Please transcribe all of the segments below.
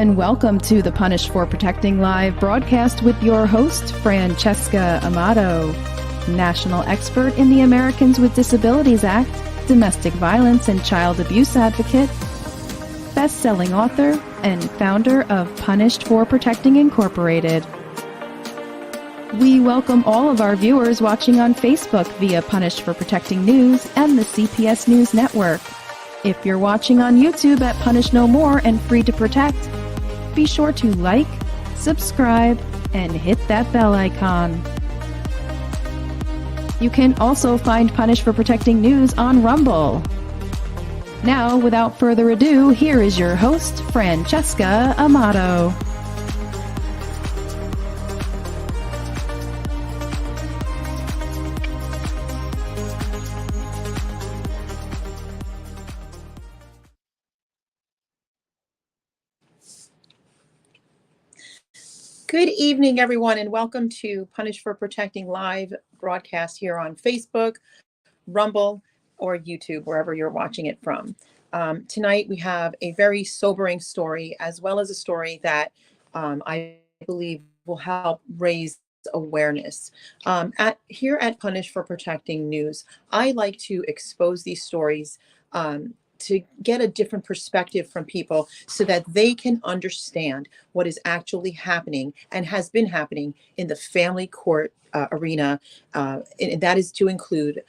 and welcome to the Punished for Protecting Live broadcast with your host, Francesca Amato, national expert in the Americans with Disabilities Act, domestic violence and child abuse advocate, best-selling author, and founder of Punished for Protecting Incorporated. We welcome all of our viewers watching on Facebook via Punished for Protecting News and the CPS News Network. If you're watching on YouTube at Punish No More and Free to Protect, be sure to like, subscribe, and hit that bell icon. You can also find Punish for Protecting News on Rumble. Now, without further ado, here is your host, Francesca Amato. Good evening, everyone, and welcome to Punish for Protecting Live broadcast here on Facebook, Rumble, or YouTube, wherever you're watching it from. Tonight, we have a very sobering story, as well as a story that I believe will help raise awareness. Here at Punish for Protecting News, I like to expose these stories to get a different perspective from people so that they can understand what is actually happening and has been happening in the family court arena. And that is to include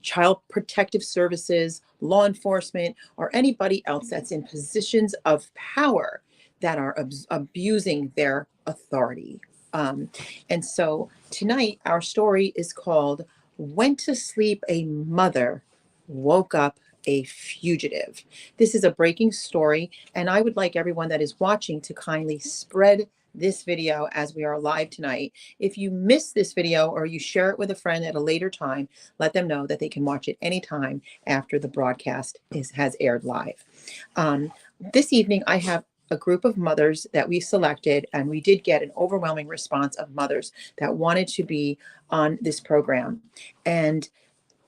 child protective services, law enforcement, or anybody else that's in positions of power that are abusing their authority. And so tonight, our story is called Went to Sleep a Mother, Woke Up a Fugitive. This is a breaking story, and I would like everyone that is watching to kindly spread this video as we are live tonight. If you miss this video or you share it with a friend at a later time, let them know that they can watch it anytime after the broadcast has aired live. This evening, I have a group of mothers that we selected, and we did get an overwhelming response of mothers that wanted to be on this program. And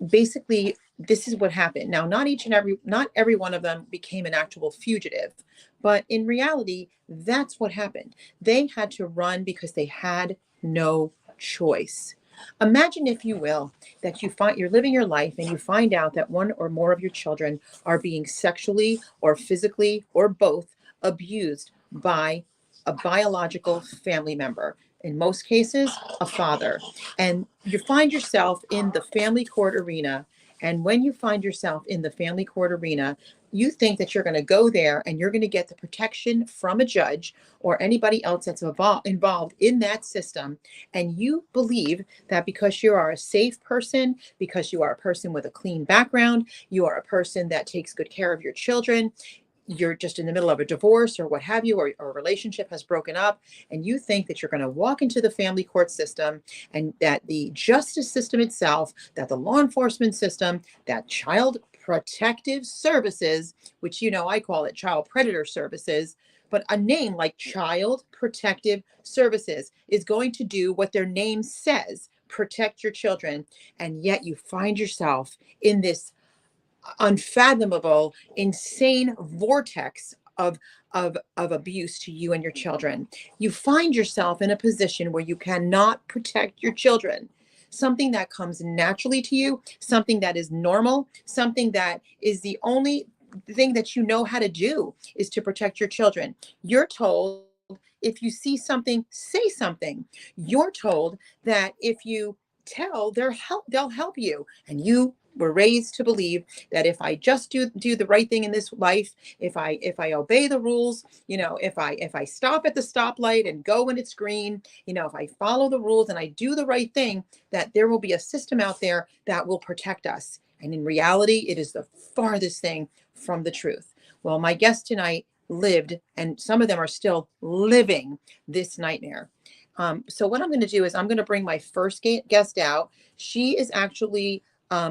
basically, this is what happened. Now, not every one of them became an actual fugitive, but in reality, that's what happened. They had to run because they had no choice. Imagine, if you will, that you're living your life and you find out that one or more of your children are being sexually or physically or both abused by a biological family member. In most cases, a father. And you find yourself in the family court arena. And when you find yourself in the family court arena, you think that you're going to go there and you're going to get the protection from a judge or anybody else that's involved in that system. And you believe that because you are a safe person, because you are a person with a clean background, you are a person that takes good care of your children, you're just in the middle of a divorce or what have you, or a relationship has broken up, and you think that you're going to walk into the family court system and that the justice system itself, that the law enforcement system, that child protective services, which, I call it child predator services, but a name like Child Protective Services is going to do what their name says, protect your children. And yet you find yourself in this unfathomable, insane vortex of abuse to you and your children. You find yourself in a position where you cannot protect your children. Something that comes naturally to you, something that is normal, something that is the only thing that you know how to do is to protect your children. You're told if you see something, say something. You're told that if you tell, they'll help you. And you were raised to believe that if I just do the right thing in this life, if I obey the rules, if I stop at the stoplight and go when it's green, if I follow the rules and I do the right thing, that there will be a system out there that will protect us. And in reality, it is the farthest thing from the truth. Well, my guest tonight lived, and some of them are still living, this nightmare. So what I'm going to do is I'm going to bring my first guest out. She is actually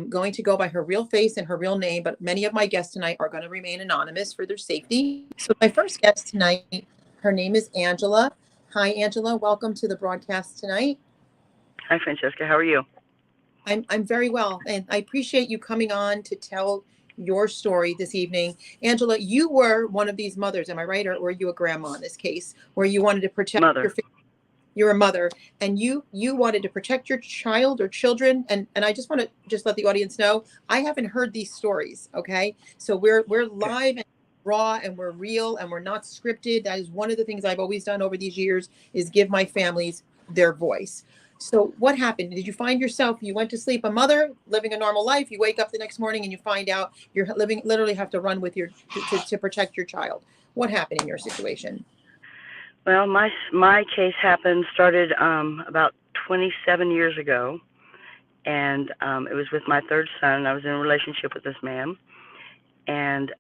going to go by her real face and her real name, but many of my guests tonight are going to remain anonymous for their safety. So my first guest tonight, her name is Angela. Hi, Angela. Welcome to the broadcast tonight. Hi, Francesca. How are you? I'm very well, and I appreciate you coming on to tell your story this evening. Angela, you were one of these mothers, am I right? Or were you a grandma in this case, where you wanted to protect your family? You're a mother, and you wanted to protect your child or children. And I just want to just let the audience know, I haven't heard these stories. Okay. So we're live and raw, and we're real, and we're not scripted. That is one of the things I've always done over these years, is give my families their voice. So what happened? Did you find yourself, you went to sleep a mother living a normal life, you wake up the next morning and you find out you're literally have to run with your to protect your child? What happened in your situation? Well, my case started about 27 years ago, and it was with my third son. I was in a relationship with this man, and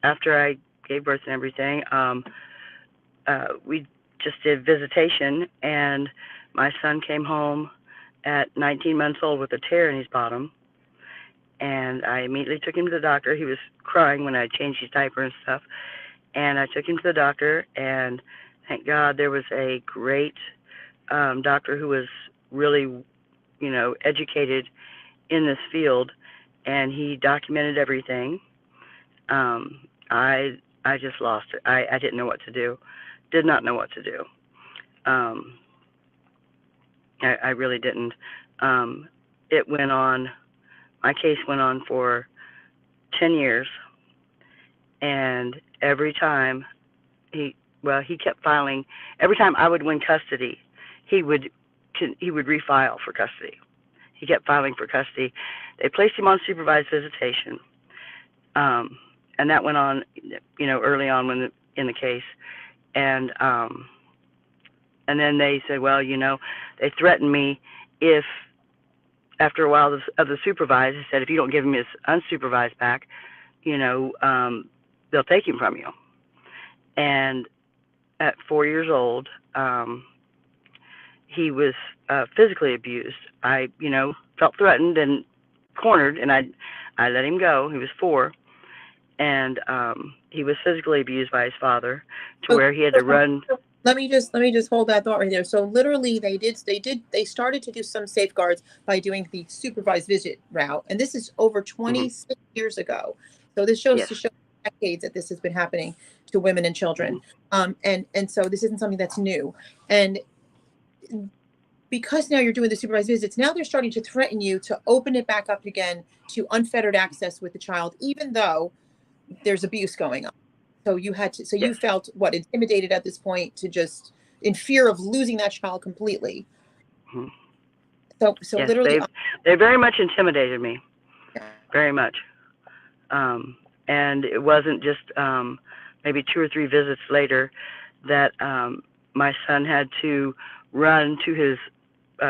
after I gave birth and everything, we just did visitation, and my son came home at 19 months old with a tear in his bottom, and I immediately took him to the doctor. He was crying when I changed his diaper and stuff. And I took him to the doctor, and thank God there was a great doctor who was really, educated in this field, and he documented everything. I just lost it. I didn't know what to do. Did not know what to do. I really didn't. It went on. My case went on for 10 years, and every time he kept filing. Every time I would win custody, he would refile for custody. He kept filing for custody. They placed him on supervised visitation, and that went on, early on in the case, and then they said, well, they threatened me if after a while of the supervised, they said if you don't give him his unsupervised back, they'll take him from you. And at 4 years old, he was physically abused. I, felt threatened and cornered, and I let him go. He was 4, and he was physically abused by his father to where he had to run. Let me just hold that thought right there. So literally they started to do some safeguards by doing the supervised visit route. And this is over 26 years ago. So this shows to show decades that this has been happening to women and children. And so this isn't something that's new. And because now you're doing the supervised visits, now they're starting to threaten you to open it back up again to unfettered access with the child, even though there's abuse going on. So you felt intimidated at this point, to just in fear of losing that child completely. So yes, literally, they very much intimidated me, very much. And it wasn't just maybe 2 or 3 visits later that my son had to run to his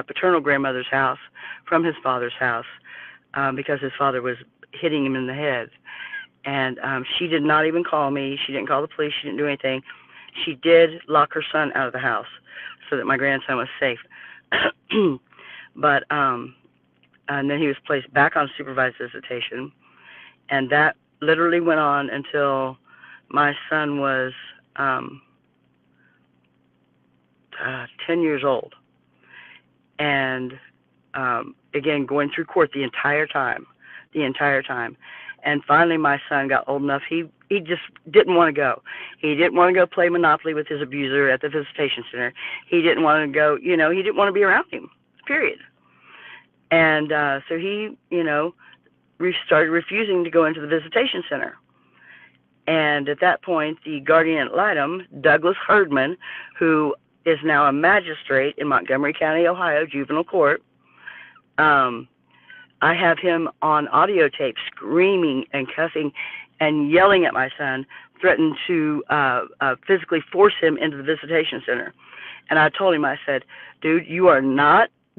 paternal grandmother's house from his father's house because his father was hitting him in the head. And she did not even call me. She didn't call the police. She didn't do anything. She did lock her son out of the house so that my grandson was safe. But and then he was placed back on supervised visitation, and that literally went on until my son was 10 years old. And again, going through court the entire time. And finally, my son got old enough. He just didn't want to go. He didn't want to go play Monopoly with his abuser at the visitation center. He didn't want to go, he didn't want to be around him, period. And so he, started refusing to go into the visitation center. And at that point, the guardian ad litem, Douglas Herdman, who is now a magistrate in Montgomery County, Ohio, juvenile court, I have him on audio tape screaming and cussing and yelling at my son, threatened to physically force him into the visitation center. And I told him, I said, dude, you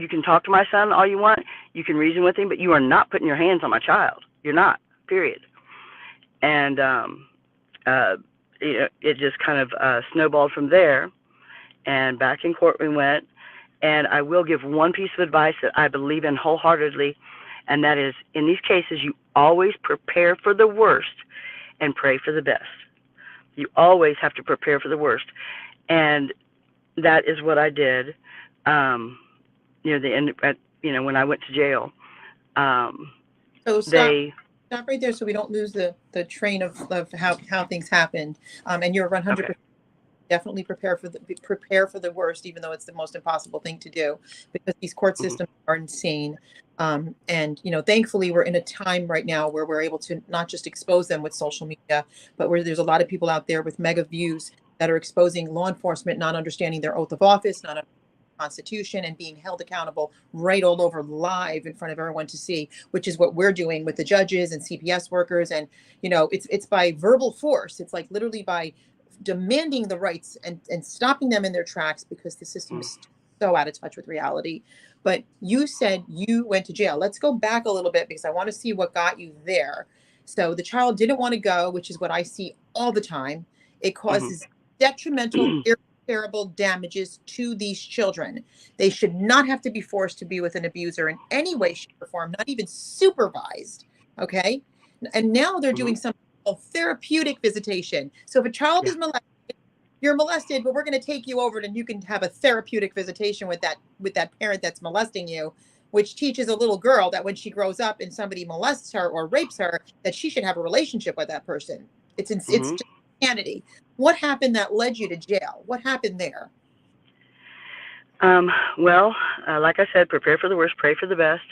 can talk to my son all you want, you can reason with him, but you are not putting your hands on my child. You're not, period. And it just kind of snowballed from there. And back in court we went. And I will give one piece of advice that I believe in wholeheartedly, and that is, in these cases, you always prepare for the worst and pray for the best. You always have to prepare for the worst. And that is what I did, when I went to jail. So stop right there so we don't lose the train of how things happened. And you're 100% Okay. definitely prepare for the worst, even though it's the most impossible thing to do, because these court Mhm. systems are insane. And thankfully we're in a time right now where we're able to not just expose them with social media, but where there's a lot of people out there with mega views that are exposing law enforcement, not understanding their oath of office, not Constitution, and being held accountable right all over live in front of everyone to see, which is what we're doing with the judges and CPS workers. And it's by verbal force. It's like literally by demanding the rights and stopping them in their tracks, because the system Mhm. is so out of touch with reality. But you said you went to jail. Let's go back a little bit, because I want to see what got you there. So the child didn't want to go, which is what I see all the time. It Mhm. causes detrimental, irreparable damages to these children. They should not have to be forced to be with an abuser in any way, shape, or form, not even supervised. Okay. And now they're Mhm. doing something called therapeutic visitation. So if a child Yeah. is molested, you're molested, but we're going to take you over and you can have a therapeutic visitation with that parent that's molesting you, which teaches a little girl that when she grows up and somebody molests her or rapes her, that she should have a relationship with that person. It's Mhm. just insanity. What happened that led you to jail? What happened there? Um, well, like I said, prepare for the worst, pray for the best.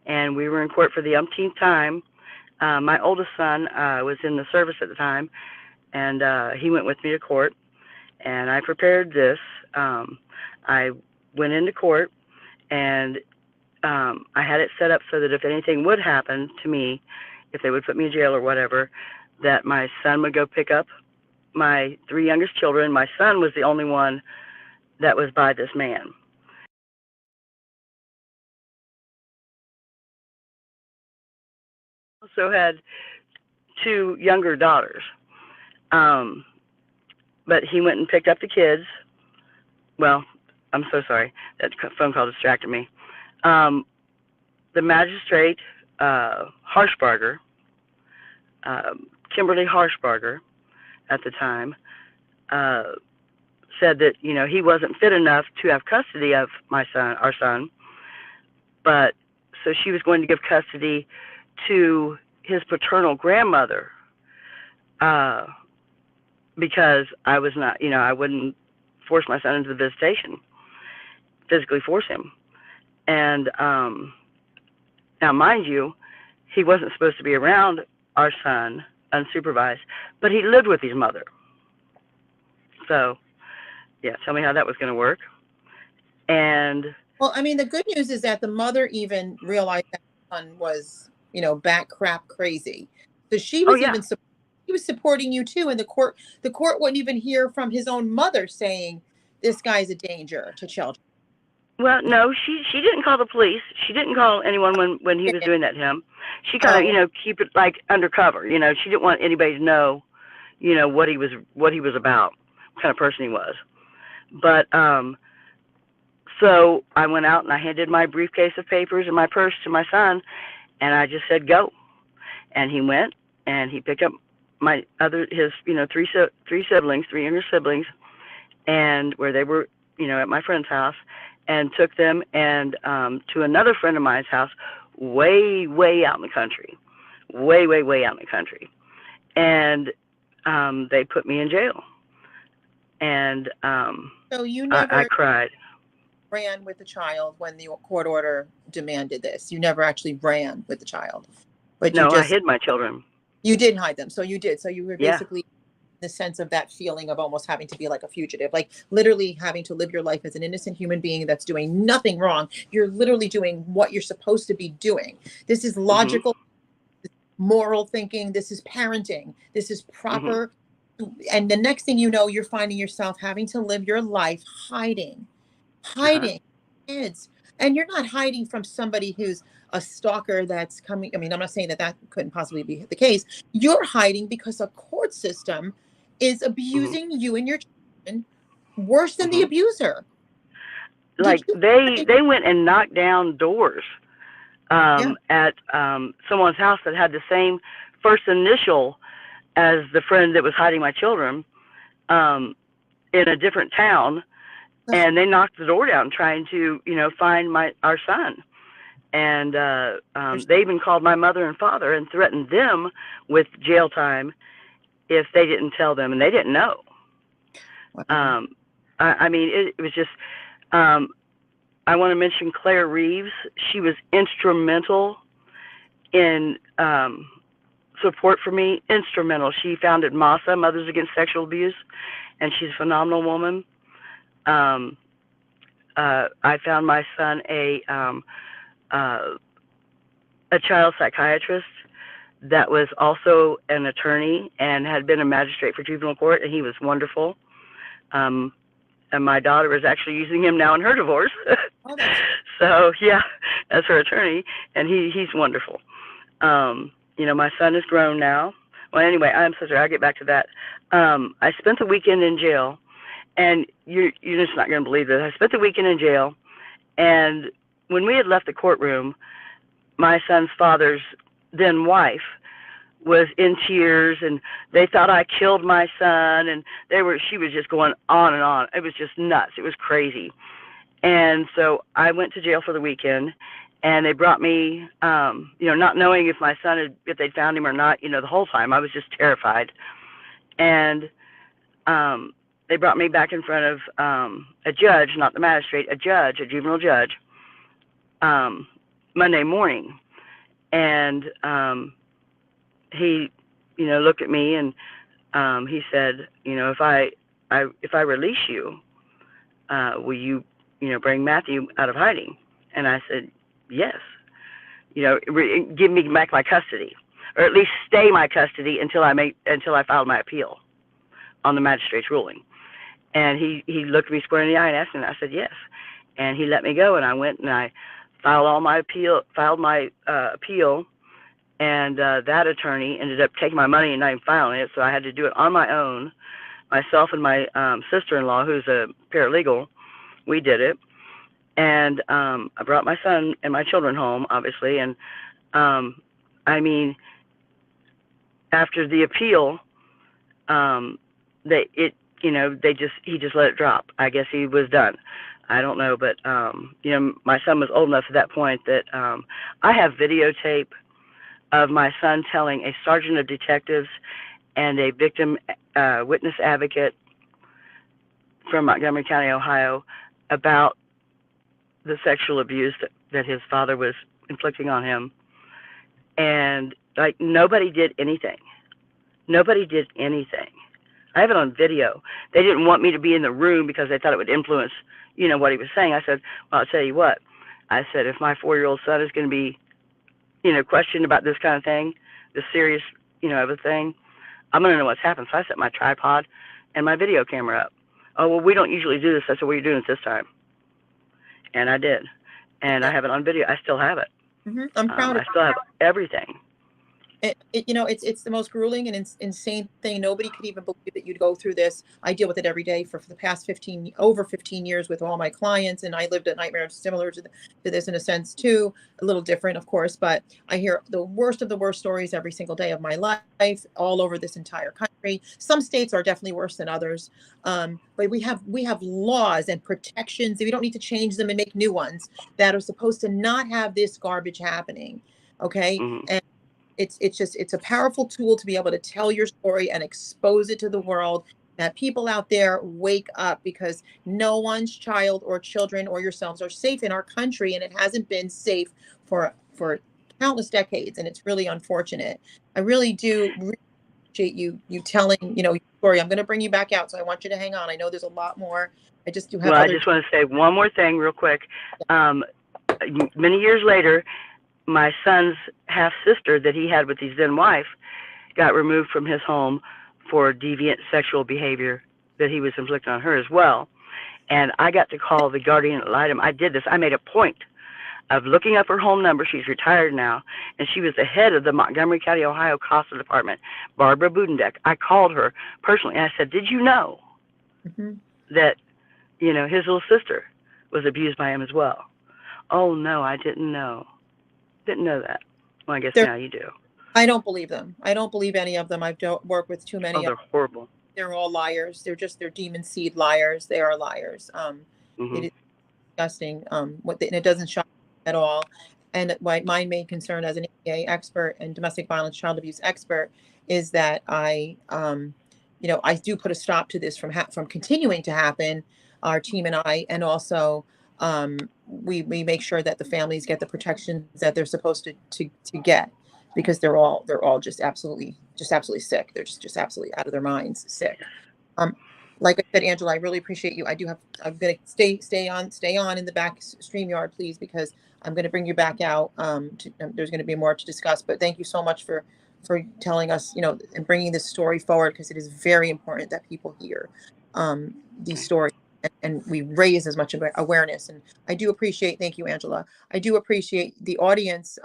And we were in court for the umpteenth time. My oldest son was in the service at the time, and he went with me to court. And I prepared this. I went into court, and I had it set up so that if anything would happen to me, if they would put me in jail or whatever, that my son would go pick up my three youngest children. My son was the only one that was by this man. Also had two younger daughters. Um, but he went and picked up the kids. Well, I'm so sorry. That phone call distracted me. The magistrate, Harshbarger, Kimberly Harshbarger at the time, said that, he wasn't fit enough to have custody of our son, but so she was going to give custody to his paternal grandmother, because I was not, I wouldn't force my son into the visitation, physically force him. And now, mind you, he wasn't supposed to be around our son unsupervised, but he lived with his mother. So, yeah, tell me how that was going to work. And Well, I mean, the good news is that the mother even realized that her son was, bat crap crazy. So she oh was yeah, even he was supporting you too. And the court wouldn't even hear from his own mother saying this guy's a danger to children. well, no, she didn't call the police. She didn't call anyone when he was doing that to him. She kind of Oh, keep it like undercover. She didn't want anybody to know what he was about, what kind of person he was. But so I went out and I handed my briefcase of papers and my purse to my son, and I just said go. And he went and he picked up his three siblings, three younger siblings, and where they were at my friend's house, and took them and to another friend of mine's house, way out in the country, way out in the country, and they put me in jail, and so you I never cried. ran with the child when the court order demanded this. You never actually ran with the child, but No, I hid my children. you did hide them. So you did. So you were Yeah. basically the sense of that feeling of almost having to be like a fugitive, like literally having to live your life as an innocent human being that's doing nothing wrong. You're literally doing what you're supposed to be doing. This is Mhm. logical, moral thinking. This is parenting. This is Mhm. proper. And the next thing you know, you're finding yourself having to live your life Uh huh. hiding kids. And you're not hiding from somebody who's a stalker that's coming. I mean, I'm not saying that couldn't possibly be the case. You're hiding because a court system is Mhm. abusing you and your children worse than the Mhm. abuser. Did Like you? they went and knocked down doors Yeah. at someone's house that had the same first initial as the friend that was hiding my children, um, in a different town, Ugh. and they knocked the door down trying to find our son. And they even called my mother and father and threatened them with jail time if they didn't tell them, and they didn't know. Wow. I mean, it was just, I want to mention Claire Reeves. She was instrumental in support for me, instrumental. She founded MASA, Mothers Against Sexual Abuse, and she's a phenomenal woman. I found my son a child psychiatrist that was also an attorney and had been a magistrate for juvenile court, and he was wonderful. And my daughter is actually using him now in her divorce. Oh, that's So yeah, as her attorney, and he's wonderful. You know, my son is grown now. Well, anyway, I'm so sorry. I'll get back to that. I spent the weekend in jail, and you're just not going to believe this. I spent the weekend in jail, and when we had left the courtroom, my son's father's then wife was in tears, and they thought I killed my son, and she was just going on and on. It was just nuts. It was crazy. And so I went to jail for the weekend, and they brought me, you know, not knowing if my son if they'd found him or not, you know, the whole time. I was just terrified. And they brought me back in front of a judge, not the magistrate, a judge, a juvenile judge, Monday morning. And he, you know, looked at me, and he said, you know, if I release you, will you, you know, bring Matthew out of hiding? And I said, yes. You know, give me back my custody, or at least stay my custody until I filed my appeal on the magistrate's ruling. And he looked me square in the eye and asked me, and I said yes. And he let me go, and I went and I filed my appeal, and that attorney ended up taking my money and not even filing it, so I had to do it on my own. Myself and my sister-in-law, who's a paralegal, we did it. And I brought my son and my children home, obviously. And I mean, after the appeal, he just let it drop. I guess he was done. I don't know, but you know, my son was old enough at that point that I have videotape of my son telling a sergeant of detectives and a victim witness advocate from Montgomery County, Ohio, about the sexual abuse that his father was inflicting on him. And like, nobody did anything. Nobody did anything. I have it on video. They didn't want me to be in the room because they thought it would influence, you know, what he was saying. I said, well, I'll tell you what. I said, if my 4-year-old son is going to be, you know, questioned about this kind of thing, this serious, you know, of a thing, I'm going to know what's happened. So I set my tripod and my video camera up. Oh, well, we don't usually do this. I said, what are you doing this time? And I did. And I have it on video. I still have it. Mm-hmm. I'm proud of I still have everything. You know, it's the most grueling and insane thing. Nobody could even believe that you'd go through this. I deal with it every day for the past over 15 years with all my clients, and I lived a nightmare similar to this in a sense too, a little different, of course, but I hear the worst of the worst stories every single day of my life, all over this entire country. Some states are definitely worse than others, but we have laws and protections. We don't need to change them and make new ones that are supposed to not have this garbage happening. Okay, Mm-hmm. and it's a powerful tool to be able to tell your story and expose it to the world, that people out there wake up, because no one's child or children or yourselves are safe in our country, and it hasn't been safe for countless decades, and it's really unfortunate. I really do appreciate you telling, you know, your story. I'm going to bring you back out, so I want you to hang on. I know there's a lot more. I just do have I just want to say one more thing real quick. Many years later, my son's half-sister that he had with his then wife got removed from his home for deviant sexual behavior that he was inflicting on her as well. And I got to call the guardian ad litem. I did this. I made a point of looking up her home number. She's retired now, and she was the head of the Montgomery County, Ohio CASA department, Barbara Budendeck. I called her personally, and I said, did you know that, you know, his little sister was abused by him as well? Oh, no, I didn't know. Didn't know that. Well, I guess now you do. I don't believe them. I don't believe any of them. I've worked with too many. Oh, they're horrible. They're all liars. They're demon seed liars. They are liars. It is disgusting. And it doesn't shock me at all. And my main concern as an ABA expert and domestic violence, child abuse expert is that I do put a stop to this from continuing to happen, our team and I, and also we make sure that the families get the protections that they're supposed to get, because they're all just absolutely sick. They're just absolutely out of their minds sick. Um, like I said, Angela, I really appreciate you. I'm gonna stay on in the back stream yard, please, because I'm gonna bring you back out. There's gonna be more to discuss, but thank you so much for telling us, and bringing this story forward, because it is very important that people hear these stories, and we raise as much awareness. And I do appreciate, thank you, Angela. I do appreciate the audience.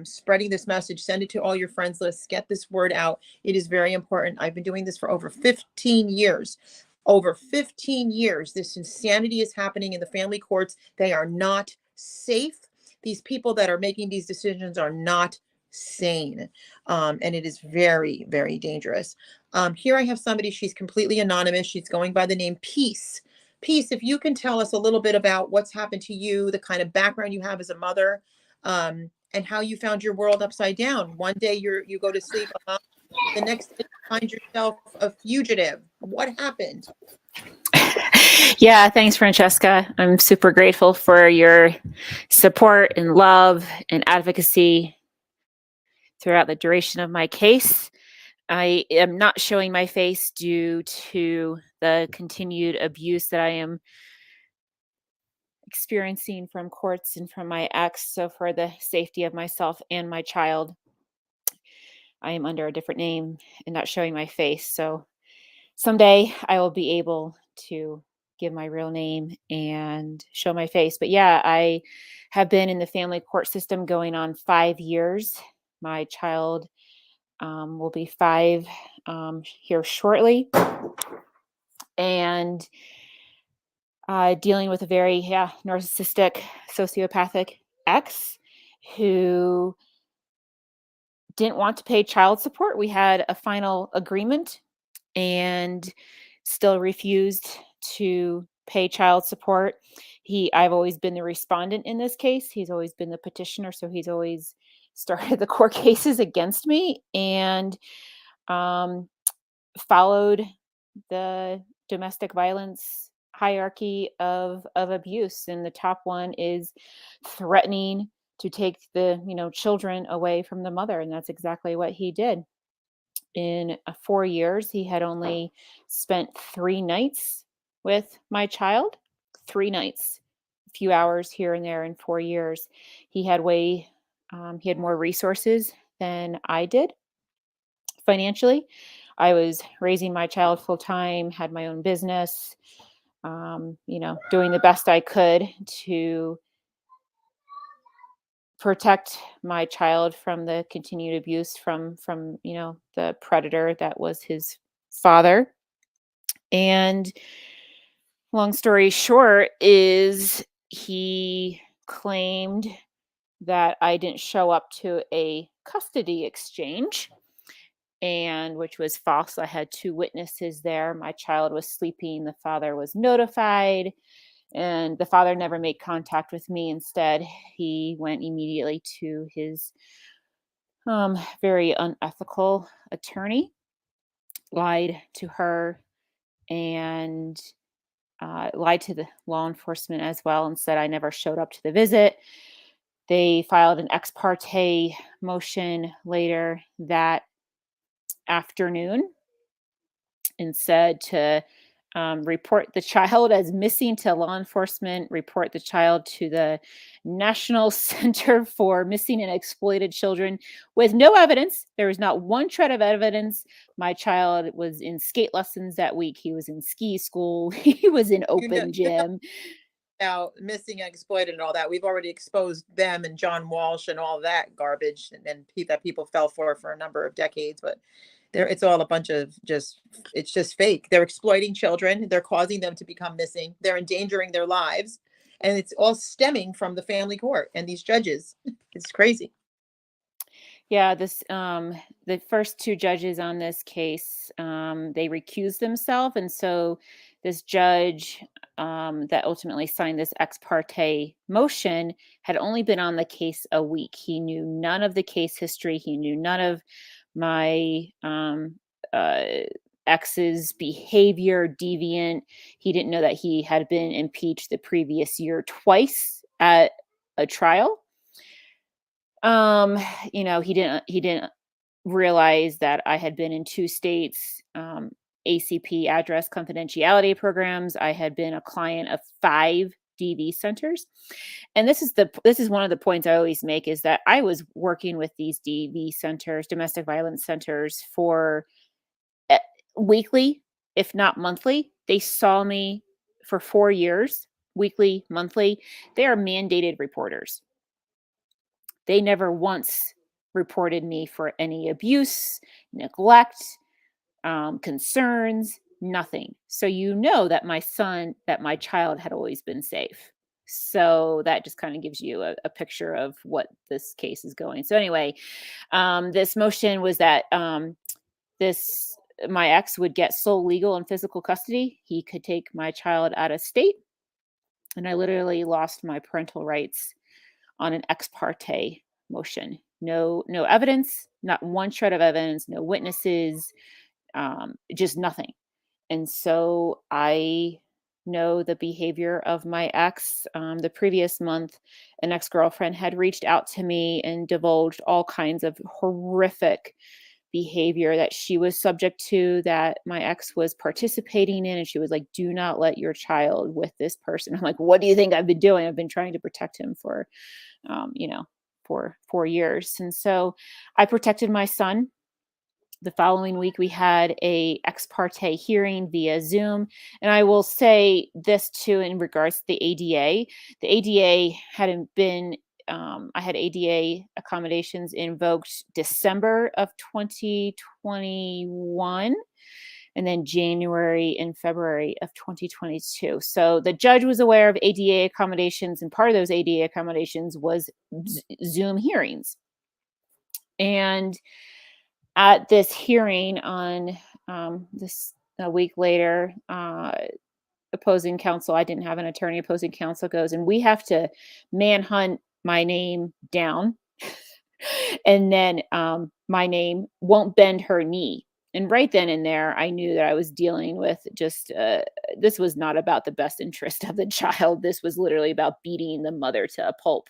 Spreading this message. Send it to all your friends lists. Get this word out. It is very important. I've been doing this for over 15 years. Over 15 years, this insanity is happening in the family courts. They are not safe. These people that are making these decisions are not sane. And it is very, very dangerous. Here I have somebody, she's completely anonymous. She's going by the name Peace. Peace, if you can tell us a little bit about what's happened to you, the kind of background you have as a mother, and how you found your world upside down. One day you go to sleep, the next day you find yourself a fugitive. What happened? Yeah, thanks, Francesca. I'm super grateful for your support and love and advocacy throughout the duration of my case. I am not showing my face due to the continued abuse that I am experiencing from courts and from my ex. So, for the safety of myself and my child, I am under a different name and not showing my face. So, someday I will be able to give my real name and show my face. But yeah, I have been in the family court system going on 5 years. My child will be 5 here shortly. And dealing with a very narcissistic, sociopathic ex who didn't want to pay child support. We had a final agreement and still refused to pay child support. I've always been the respondent in this case. He's always been the petitioner, so he's always started the court cases against me, and followed the domestic violence hierarchy of abuse. And the top one is threatening to take the children away from the mother, and that's exactly what he did. In 4 years, he had only spent 3 nights with my child. 3 nights, a few hours here and there in 4 years. He had he had more resources than I did financially. I was raising my child full time, had my own business, doing the best I could to protect my child from the continued abuse from the predator that was his father. And long story short is he claimed that I didn't show up to a custody exchange, and which was false. I had 2 witnesses there. My child was sleeping, the father was notified, and the father never made contact with me. Instead, he went immediately to his very unethical attorney, lied to her, and lied to the law enforcement as well, and said I never showed up to the visit. They filed an ex parte motion later that afternoon and said to report the child as missing to law enforcement, report the child to the National Center for Missing and Exploited Children with no evidence. There was not one shred of evidence. My child was in skate lessons that week. He was in ski school. He was in open gym. Now, missing and exploited and all that, we've already exposed them and John Walsh and all that garbage and that people fell for a number of decades. But it's all a bunch of it's just fake. They're exploiting children. They're causing them to become missing. They're endangering their lives. And it's all stemming from the family court and these judges. It's crazy. Yeah, the first 2 judges on this case, they recused themselves. And so this judge that ultimately signed this ex parte motion had only been on the case a week. He knew none of the case history. He knew none of my uh, ex's behavior, deviant. He didn't know that he had been impeached the previous year twice at a trial. He didn't realize that I had been in 2 states, ACP address confidentiality programs. I had been a client of 5 DV centers. And this is one of the points I always make, is that I was working with these DV centers, domestic violence centers, for weekly, if not monthly. They saw me for 4 years, weekly, monthly. They are mandated reporters. They never once reported me for any abuse, neglect, concerns, nothing. So that my child had always been safe. So that just kind of gives you a picture of what this case is going. So anyway, this motion was that my ex would get sole legal and physical custody. He could take my child out of state, and I literally lost my parental rights on an ex parte motion. No evidence, not one shred of evidence, no witnesses, just nothing. And so I know the behavior of my ex. The previous month, an ex-girlfriend had reached out to me and divulged all kinds of horrific behavior that she was subject to, that my ex was participating in. And she was like, do not let your child with this person. I'm like, what do you think I've been doing? I've been trying to protect him for 4 years. And so I protected my son. The following week, we had a ex parte hearing via Zoom. And I will say this too, in regards to the ADA. The ADA hadn't been, I had ADA accommodations invoked December of 2021, and then January and February of 2022. So the judge was aware of ADA accommodations, and part of those ADA accommodations was Zoom hearings. And at this hearing on this a week later, opposing counsel, I didn't have an attorney, opposing counsel goes, and we have to manhunt my name down. And then my name won't bend her knee. And right then and there, I knew that I was dealing with just, this was not about the best interest of the child. This was literally about beating the mother to a pulp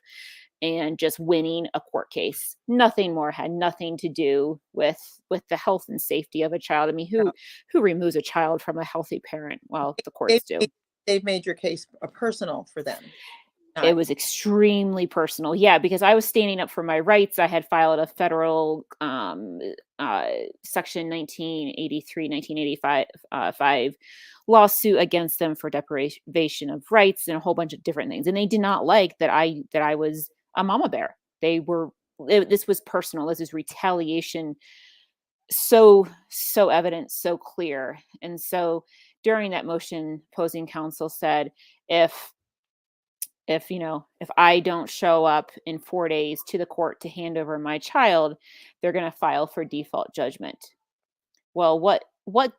and just winning a court case. Nothing more, had nothing to do with the health and safety of a child. I mean, who removes a child from a healthy parent? Well, the courts do. They've made your case personal for them. It was extremely personal. Yeah, because I was standing up for my rights. I had filed a federal section 1985 lawsuit against them for deprivation of rights and a whole bunch of different things. And they did not like that I was a mama bear. This was personal. This is retaliation. So evident, so clear. And so during that motion, opposing counsel said, if I don't show up in 4 days to the court to hand over my child, they're going to file for default judgment. Well, what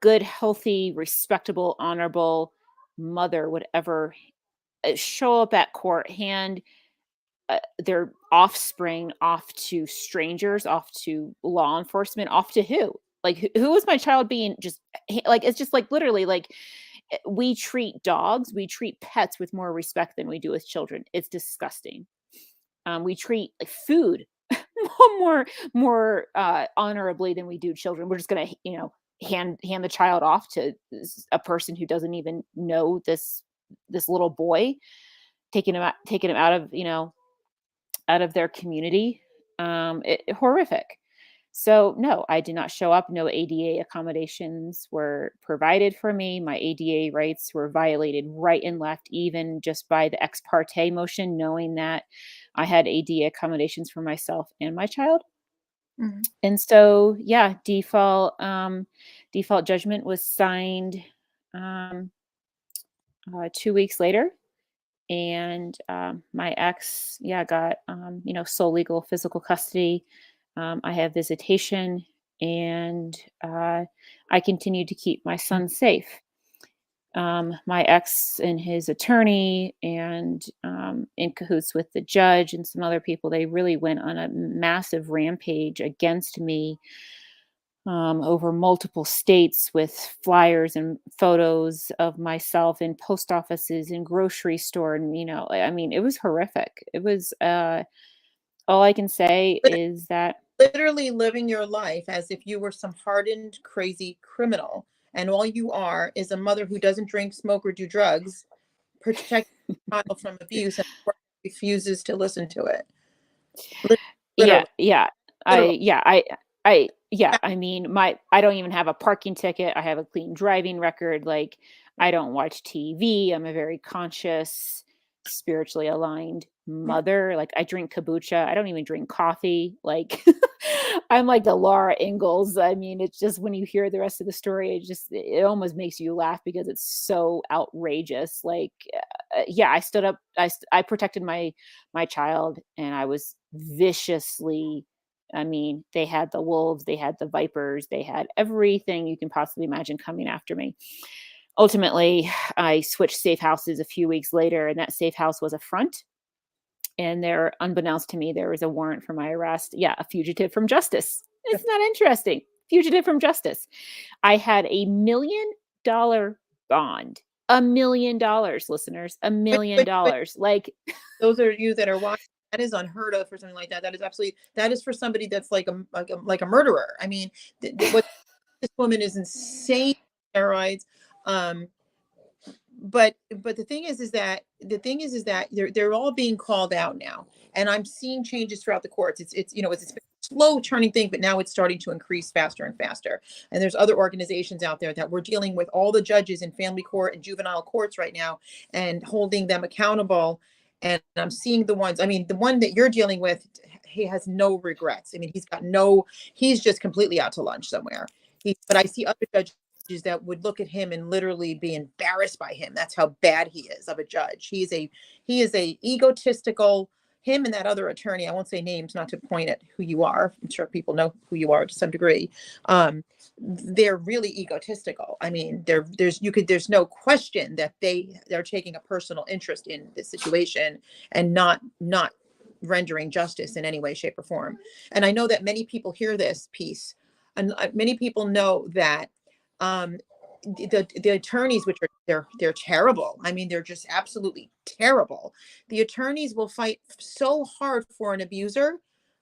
good, healthy, respectable, honorable mother would ever show up at court, hand their offspring off to strangers, off to law enforcement, off to who? Like, who is my child being just like, it's just like literally like, we treat dogs, we treat pets with more respect than we do with children. It's disgusting. We treat like food more honorably than we do children. We're just going to, hand the child off to a person who doesn't even know this little boy, taking him out of, out of their community. Horrific. So no, I did not show up. No ADA accommodations were provided for me. My ADA rights were violated right and left, even just by the ex parte motion, knowing that I had ADA accommodations for myself and my child. Mm-hmm. And so, yeah, default judgment was signed 2 weeks later. And my ex, got, sole legal physical custody. I have visitation, and I continue to keep my son safe. my ex and his attorney, and in cahoots with the judge and some other people, they really went on a massive rampage against me, over multiple states, with flyers and photos of myself in post offices and grocery store. And, I mean, it was horrific. It was, all I can say is that, Literally living your life as if you were some hardened, crazy criminal. And all you are is a mother who doesn't drink, smoke, or do drugs, protecting the child from abuse, and the court refuses to listen to it. yeah, Literally, yeah, literally. yeah, I mean, I don't even have a parking ticket. I have a clean driving record. Like, I don't watch TV. I'm a very conscious, spiritually aligned mother. Like, I drink kombucha. I don't even drink coffee. Like, I'm like the Laura Ingalls. I mean, it's just, when you hear the rest of the story, it almost makes you laugh because it's so outrageous. Like, yeah, I stood up. I protected my child, and I was viciously, I mean, they had the wolves, they had the vipers, they had everything you can possibly imagine coming after me. Ultimately, I switched safe houses a few weeks later, and that safe house was a front. And there, unbeknownst to me, there was a warrant for my arrest. Yeah, a fugitive from justice. It's not interesting. Fugitive from justice. I had $1 million bond. $1 million, listeners. $1 million. Like, Those are you that are watching. That is unheard of for something like that. That is absolutely, that is for somebody that's like a murderer. I mean, what this woman is insane on steroids. Um, but the thing is that they're all being called out now, and I'm seeing changes throughout the courts. It's been a slow turning thing, but now it's starting to increase faster and faster. And there's other organizations out there that we're dealing with all the judges in family court and juvenile courts right now, and holding them accountable. And I'm seeing the ones, I mean, the one that you're dealing with, he has no regrets. I mean, he's just completely out to lunch somewhere. But I see other judges that would look at him and literally be embarrassed by him. That's how bad he is of a judge. He is a egotistical, him and that other attorney, I won't say names not to point at who you are. I'm sure people know who you are to some degree. They're really egotistical. I mean, there's no question that they're taking a personal interest in this situation, and not rendering justice in any way, shape, or form. And I know that many people hear this piece, and many people know that um, the attorneys, which are they're terrible. I mean, they're just absolutely terrible. The attorneys will fight so hard for an abuser,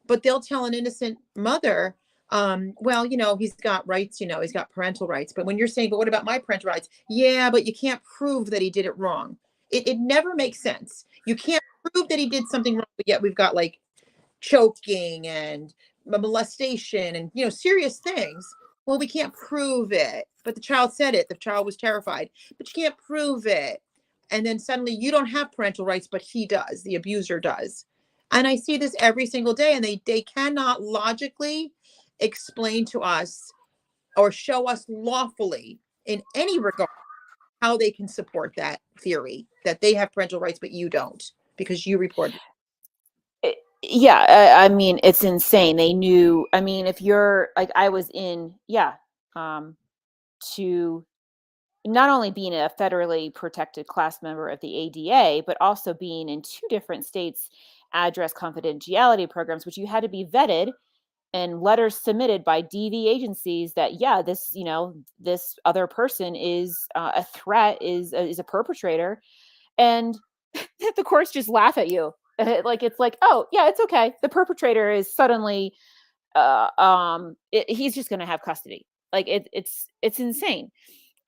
but they'll tell an innocent mother, well, he's got rights, he's got parental rights. But when you're saying, but what about my parental rights? Yeah, but you can't prove that he did it wrong. It never makes sense. You can't prove that he did something wrong, but yet we've got like choking and molestation and serious things. Well, we can't prove it, but the child said it. The child was terrified, but you can't prove it. And then suddenly you don't have parental rights, but he does. The abuser does. And I see this every single day, and they cannot logically explain to us or show us lawfully in any regard how they can support that theory that they have parental rights, but you don't because you reported. yeah, I mean, it's insane. They knew. I mean, if you're like, I was in, yeah, to not only being a federally protected class member of the ADA, but also being in 2 different states address confidentiality programs, which you had to be vetted, and letters submitted by DV agencies that, yeah, this other person is a threat, is a perpetrator, and the courts just laugh at you. Like, it's like, oh yeah, it's okay. The perpetrator is suddenly, he's just going to have custody. Like, it's insane.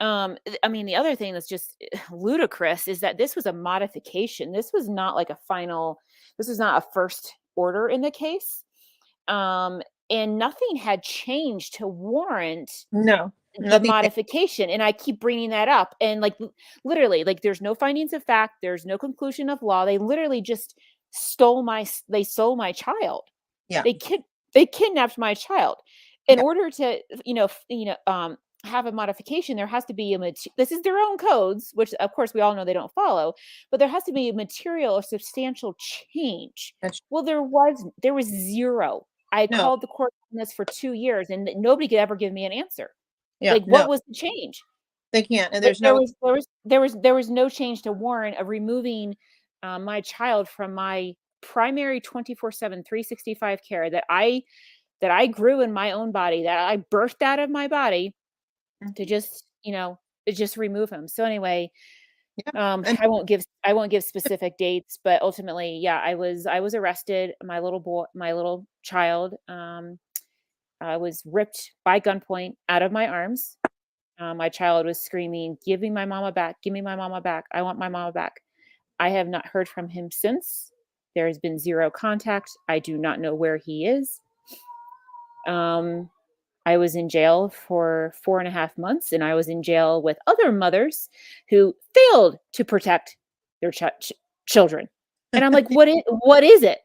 I mean, the other thing that's just ludicrous is that this was a modification. This was not like a final. This was not a first order in the case. And nothing had changed to warrant No, the nothing. modification. And I keep bringing that up. And like, literally, like, there's no findings of fact. There's no conclusion of law. They literally just stole my child. Yeah. They kidnapped my child. In Yeah. order to, have a modification, there has to be this is their own codes, which of course we all know they don't follow, but there has to be a material or substantial change. That's Well, there was zero. I no. called the court on this for 2 years, and nobody could ever give me an answer. Yeah. Like, No. what was the change? They can't, and But there's no. there was no change to warrant of removing my child from my primary 24/7 365 care that I grew in my own body, that I birthed out of my body, to just, to just remove him. So anyway, Yeah, and I won't give specific dates, but ultimately, yeah, I was arrested. My little child, was ripped by gunpoint out of my arms. My child was screaming, "Give me my mama back! Give me my mama back! I want my mama back!" I have not heard from him since. There has been zero contact. I do not know where he is. Um, I was in jail for 4.5 months, and I was in jail with other mothers who failed to protect their children. And I'm like, what is it?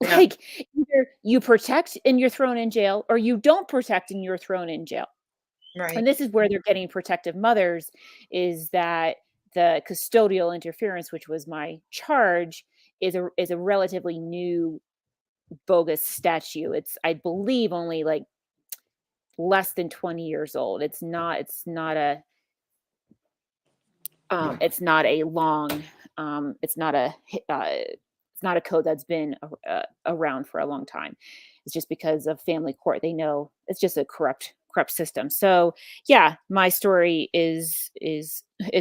yeah, Like, either you protect and you're thrown in jail, or you don't protect and you're thrown in jail. right. And this is where they're getting protective mothers, is that the custodial interference, which was my charge, is a relatively new bogus statute. It's, I believe, only like less than 20 years old. It's not a long, it's not a it's not a code that's been around for a long time. It's just because of family court. They know it's just a corrupt system. So yeah, my story is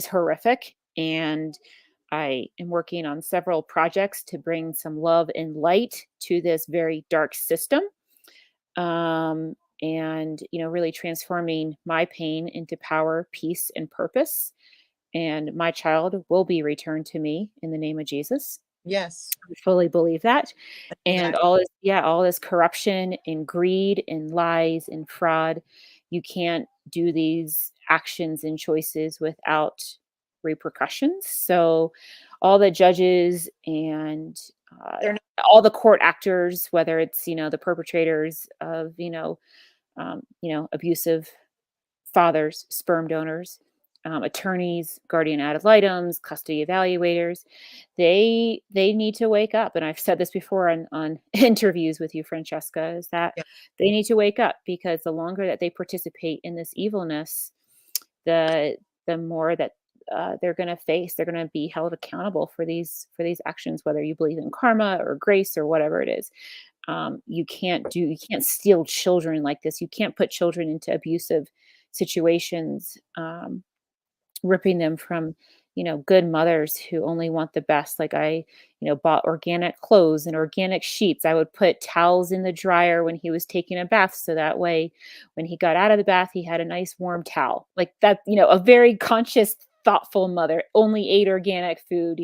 horrific, and I am working on several projects to bring some love and light to this very dark system. And really transforming my pain into power, peace, and purpose. And my child will be returned to me in the name of Jesus. Yes, I fully believe that. And that. all this corruption and greed and lies and fraud, you can't do these actions and choices without repercussions. So all the judges and They're not. all the court actors, whether it's, the perpetrators of, abusive fathers, sperm donors, attorneys, guardian ad litems, custody evaluators, they need to wake up. And I've said this before on interviews with you, Francesca, is that Yeah. they need to wake up, because the longer that they participate in this evilness, the more that they're going to face. They're going to be held accountable for these actions, whether you believe in karma or grace or whatever it is. You can't steal children like this. You can't put children into abusive situations, ripping them from, good mothers who only want the best. Like, I, bought organic clothes and organic sheets. I would put towels in the dryer when he was taking a bath, so that way when he got out of the bath, he had a nice warm towel. Like that, a very conscious, thoughtful mother, only ate organic food.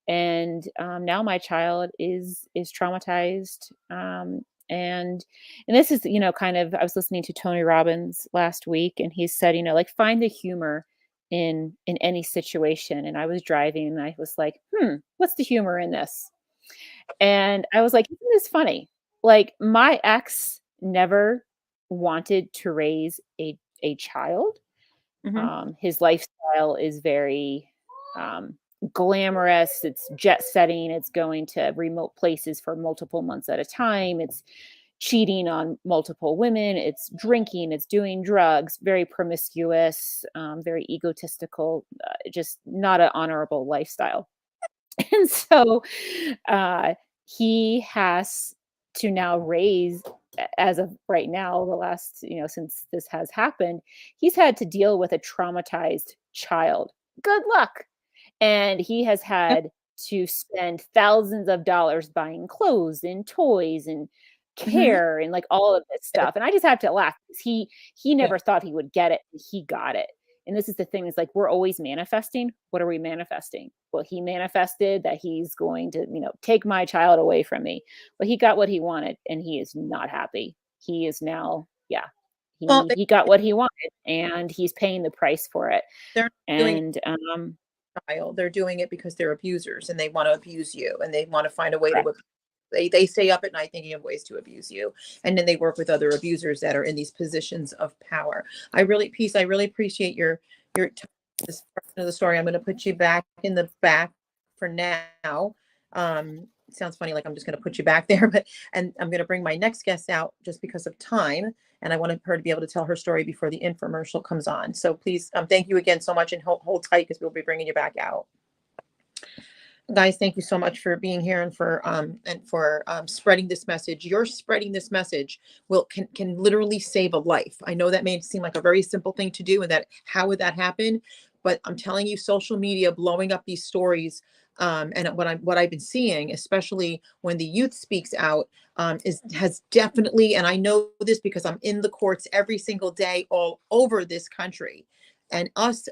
And now my child is traumatized. And this is, kind of, I was listening to Tony Robbins last week, and he said, like, find the humor in any situation. And I was driving, and I was like, what's the humor in this? And I was like, isn't this funny? Like, my ex never wanted to raise a child. Mhm. His lifestyle is very um, glamorous. It's jet setting. It's going to remote places for multiple months at a time. It's cheating on multiple women. It's drinking. It's doing drugs. Very promiscuous. Very egotistical. Just not an honorable lifestyle. And so he has to now raise, as of right now, the last, since this has happened, he's had to deal with a traumatized child. Good luck. And he has Yep. had to spend thousands of dollars buying clothes and toys and Mhm. care and like all of this Yes. stuff. And I just have to laugh, because he Yeah. never thought he would get it. He got it. And this is the thing, is like, we're always manifesting. What are we manifesting? Well, he manifested that he's going to, take my child away from me. Well, he got what he wanted, and he is not happy. He is now, yeah, Well, he got what he wanted, and he's paying the price for it. they're not doing And child. They're doing it because they're abusers and they want to abuse you and they want to find a way to correct. they stay up at night thinking of ways to abuse you. And then they work with other abusers that are in these positions of power. I really appreciate your time, this portion of the story. I'm going to put you back in the back for now. it sounds funny, like I'm just going to put you back there, and I'm going to bring my next guest out just because of time. And I wanted her to be able to tell her story before the infomercial comes on. So please, thank you again so much, and hold tight because we'll be bringing you back out. Guys, thank you so much for being here and for spreading this message. You're spreading this message can literally save a life. I know that may seem like a very simple thing to do, and that how would that happen? But I'm telling you, social media blowing up these stories, and what I've been seeing, especially when the youth speaks out, has definitely, and I know this because I'm in the courts every single day all over this country, and us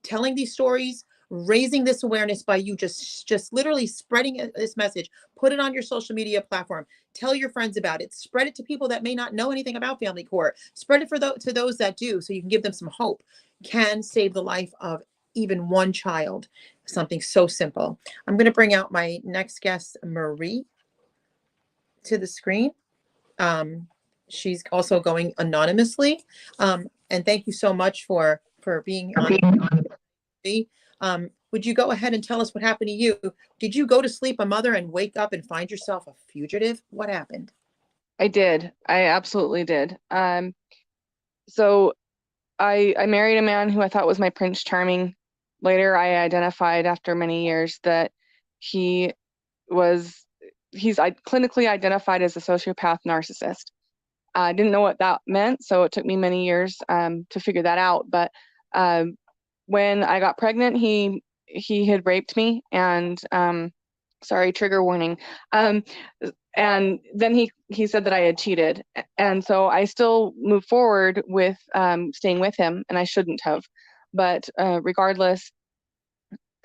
telling these stories, raising this awareness by you just literally spreading this message, put it on your social media platform, tell your friends about it, spread it to people that may not know anything about family court, spread it to those that do, so you can give them some hope, can save the life of even one child. Something so simple. I'm going to bring out my next guest, Marie, to the screen. She's also going anonymously, and thank you so much for being on. Would you go ahead and tell us what happened to you? Did you go to sleep a mother and wake up and find yourself a fugitive? What happened? I did. I absolutely did. So I married a man who I thought was my Prince Charming. Later, I identified after many years that he's clinically identified as a sociopath narcissist. I didn't know what that meant, so it took me many years to figure that out. But when I got pregnant, he had raped me, and sorry, trigger warning. And then he said that I had cheated, and so I still moved forward with staying with him, and I shouldn't have. But regardless,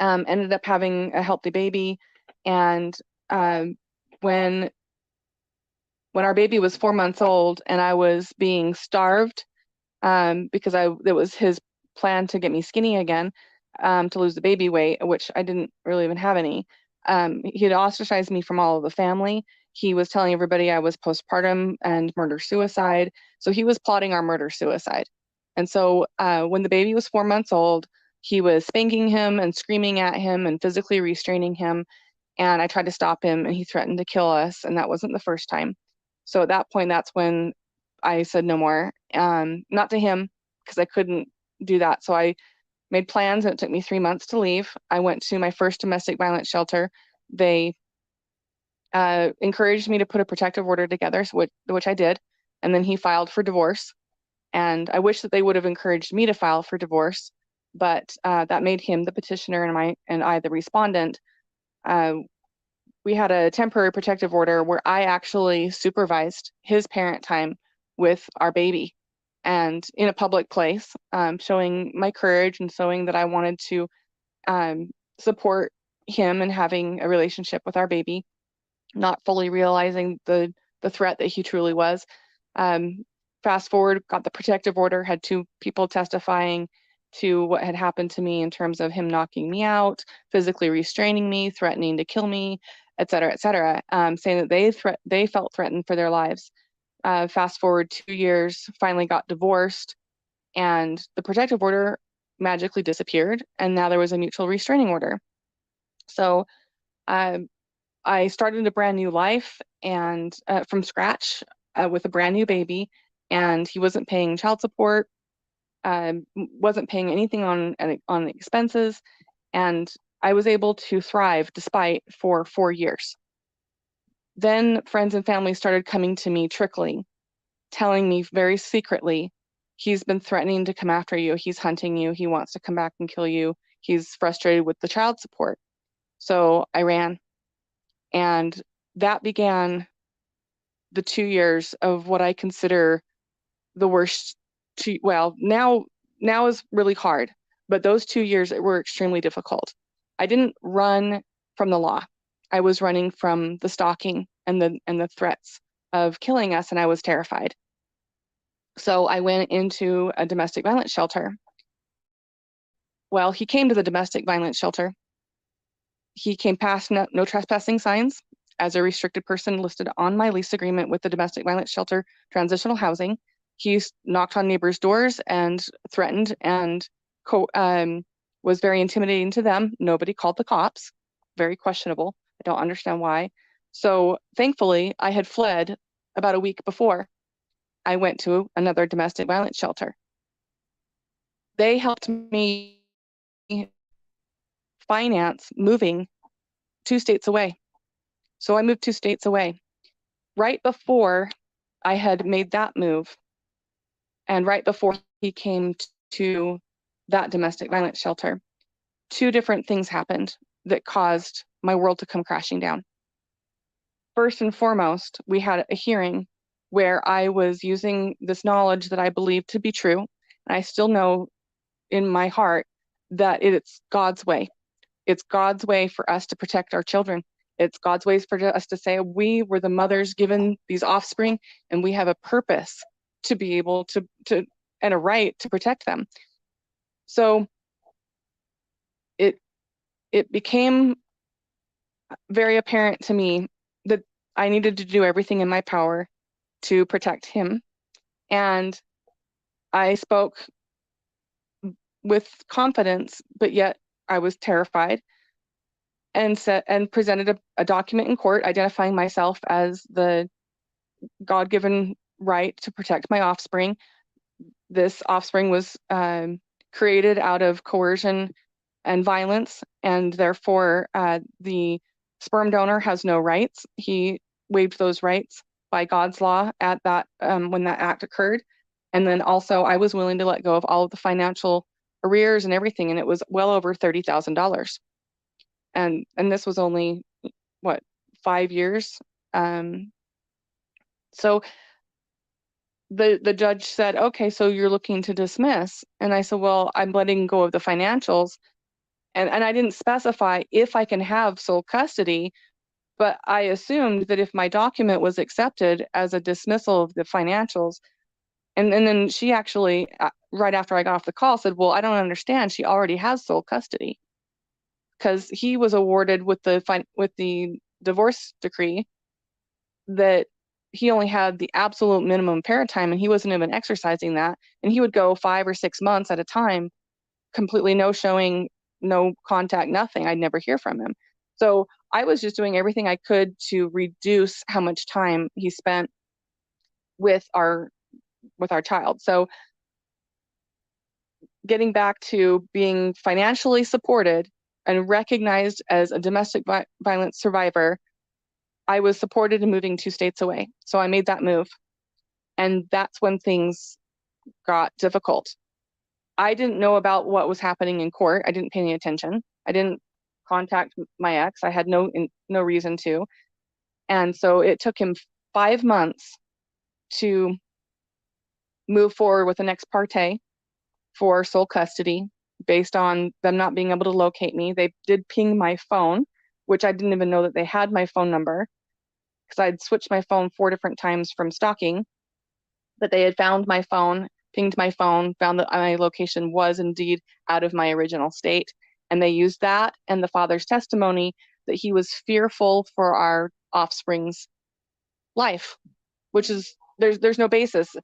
ended up having a healthy baby, and when our baby was 4 months old, and I was being starved because it was his plan to get me skinny again, to lose the baby weight, which I didn't really even have any. He had ostracized me from all of the family. He was telling everybody I was postpartum and murder-suicide. So he was plotting our murder-suicide. And so when the baby was 4 months old, he was spanking him and screaming at him and physically restraining him. And I tried to stop him, and he threatened to kill us. And that wasn't the first time. So at that point, that's when I said no more. Not to him, because I couldn't do that. So I made plans, and it took me 3 months to leave. I went to my first domestic violence shelter. They encouraged me to put a protective order together, which I did. And then he filed for divorce. And I wish that they would have encouraged me to file for divorce, but that made him the petitioner and I the respondent. We had a temporary protective order where I actually supervised his parent time with our baby, and in a public place, showing my courage and showing that I wanted to support him and having a relationship with our baby, not fully realizing the threat that he truly was. Fast forward, got the protective order, had 2 people testifying to what had happened to me in terms of him knocking me out, physically restraining me, threatening to kill me, et cetera, saying that they felt threatened for their lives. Fast forward 2 years, finally got divorced, and the protective order magically disappeared, and now there was a mutual restraining order. So I started a brand new life, and from scratch with a brand new baby, and he wasn't paying child support, wasn't paying anything on expenses, and I was able to thrive despite for 4 years. Then friends and family started coming to me, trickling, telling me very secretly, he's been threatening to come after you, he's hunting you, he wants to come back and kill you, he's frustrated with the child support. So I ran, and that began the 2 years of what I consider the worst. Now is really hard, but those 2 years were extremely difficult. I didn't run from the law. I was running from the stalking and the threats of killing us, and I was terrified. So I went into a domestic violence shelter. Well, he came to the domestic violence shelter. He came past no trespassing signs as a restricted person listed on my lease agreement with the domestic violence shelter transitional housing. He knocked on neighbors' doors and threatened and was very intimidating to them. Nobody called the cops. Very questionable. I don't understand why. So thankfully, I had fled about a week before I went to another domestic violence shelter. They helped me finance moving 2 states away. So I moved 2 states away. Right before I had made that move, and right before he came to that domestic violence shelter, 2 different things happened that caused my world to come crashing down. First and foremost, we had a hearing where I was using this knowledge that I believed to be true. And I still know in my heart that it's God's way. It's God's way for us to protect our children. It's God's ways for us to say we were the mothers given these offspring, and we have a purpose to be able to and a right to protect them. So it became very apparent to me that I needed to do everything in my power to protect him. And I spoke with confidence, but yet I was terrified, and presented a document in court identifying myself as the God-given right to protect my offspring. This offspring was created out of coercion and violence, and therefore the sperm donor has no rights. He waived those rights by God's law at that when that act occurred. And then also I was willing to let go of all of the financial arrears and everything, and it was well over $30,000. And this was only, what, 5 years? So the judge said, okay, so you're looking to dismiss. And I said, well, I'm letting go of the financials. And I didn't specify if I can have sole custody, but I assumed that if my document was accepted as a dismissal of the financials, and then she actually, right after I got off the call, said, well, I don't understand. She already has sole custody, because he was awarded with the divorce decree that he only had the absolute minimum parent time, and he wasn't even exercising that. And he would go 5 or 6 months at a time, completely no showing, no contact, nothing. I'd never hear from him. So I was just doing everything I could to reduce how much time he spent with our child. So getting back to being financially supported and recognized as a domestic violence survivor, I was supported in moving 2 states away. So I made that move. And that's when things got difficult. I didn't know about what was happening in court. I didn't pay any attention. I didn't contact my ex. I had no reason to. And so it took him 5 months to move forward with an ex parte for sole custody based on them not being able to locate me. They did ping my phone, which I didn't even know that they had my phone number, because I'd switched my phone 4 different times from stalking. But they had found my phone, pinged my phone, found that my location was indeed out of my original state. And they used that and the father's testimony that he was fearful for our offspring's life, which is, there's no basis.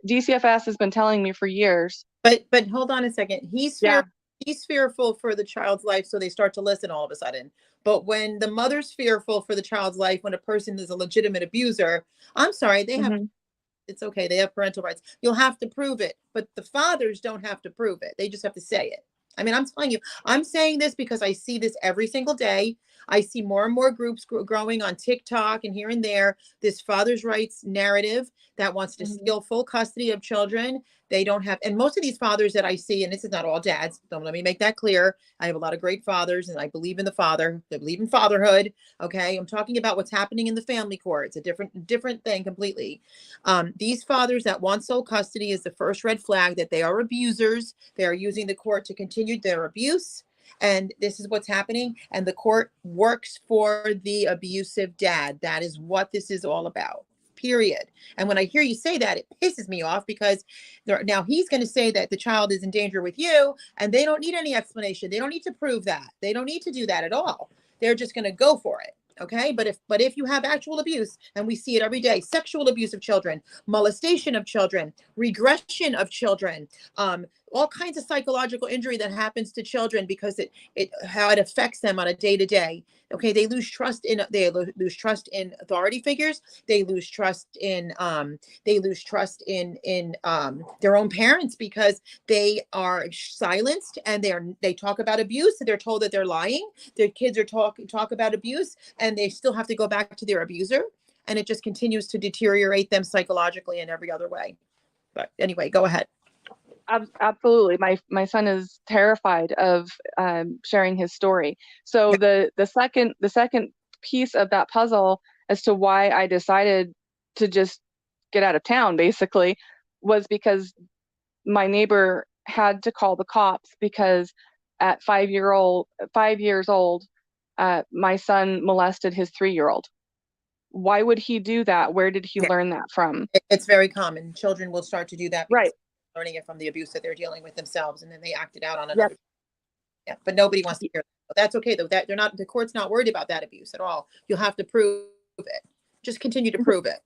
DCFS has been telling me for years. But hold on a second. He's Yeah. He's fearful for the child's life, so they start to listen all of a sudden. But when the mother's fearful for the child's life, when a person is a legitimate abuser, I'm sorry, they have, it's okay, they have parental rights. You'll have to prove it, but the fathers don't have to prove it. They just have to say it. I mean, I'm telling you, I'm saying this because I see this every single day. I see more and more groups growing on TikTok and here and there, this father's rights narrative that wants to steal full custody of children. They don't have, and most of these fathers that I see, and this is not all dads, don't let me make that clear. I have a lot of great fathers, and I believe in the father. They believe in fatherhood. Okay, I'm talking about what's happening in the family court. It's a different thing completely. These fathers that want sole custody is the first red flag that they are abusers. They are using the court to continue their abuse. And this is what's happening. And the court works for the abusive dad. That is what this is all about. Period. And when I hear you say that, it pisses me off, because now he's going to say that the child is in danger with you, and they don't need any explanation. They don't need to prove that. They don't need to do that at all. They're just going to go for it. Okay. But if you have actual abuse, and we see it every day, sexual abuse of children, molestation of children, regression of children, all kinds of psychological injury that happens to children because how it affects them on a day-to-day. Okay, they lose trust in authority figures. They lose trust in their own parents because they are silenced, and they talk about abuse, and they're told that they're lying. Their kids are talk about abuse, and they still have to go back to their abuser, and it just continues to deteriorate them psychologically in every other way. But anyway, go ahead. Absolutely. My son is terrified of sharing his story. So the second piece of that puzzle as to why I decided to just get out of town basically was because my neighbor had to call the cops because at 5 years old, my son molested his 3-year-old. Why would he do that? Where did he learn that from? It's very common. Children will start to do that because right. they're learning it from the abuse that they're dealing with themselves, and then they act it out on another. Yeah, but nobody wants to hear that. But that's okay though. That the court's not worried about that abuse at all. You'll have to prove it. Just continue to prove it.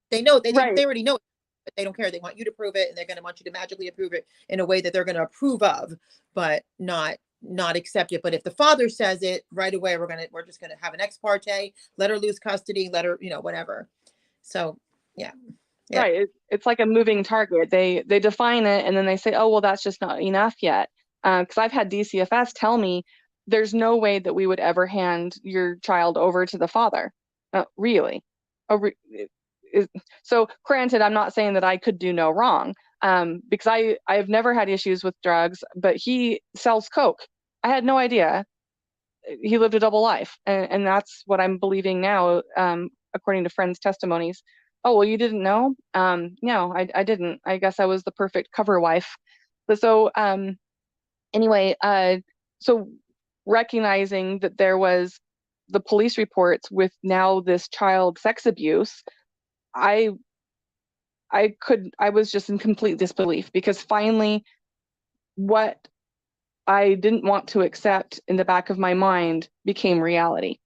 They know they already know it, but they don't care. They want you to prove it, and they're going to want you to magically approve it in a way that they're going to approve of, but not accept it. But if the father says it right away, we're just gonna have an ex parte, let her lose custody, let her, whatever. So yeah. Right. It's like a moving target. They define it, and then they say, oh, well, that's just not enough yet. Because I've had DCFS tell me there's no way that we would ever hand your child over to the father. Really? So granted, I'm not saying that I could do no wrong, because I've never had issues with drugs, but he sells coke. I had no idea. He lived a double life, and that's what I'm believing now, according to friends' testimonies. Oh, well, you didn't know? No, I didn't. I guess I was the perfect cover wife. But so anyway, so recognizing that there was the police reports with now this child sex abuse, I was just in complete disbelief, because finally what I didn't want to accept in the back of my mind became reality.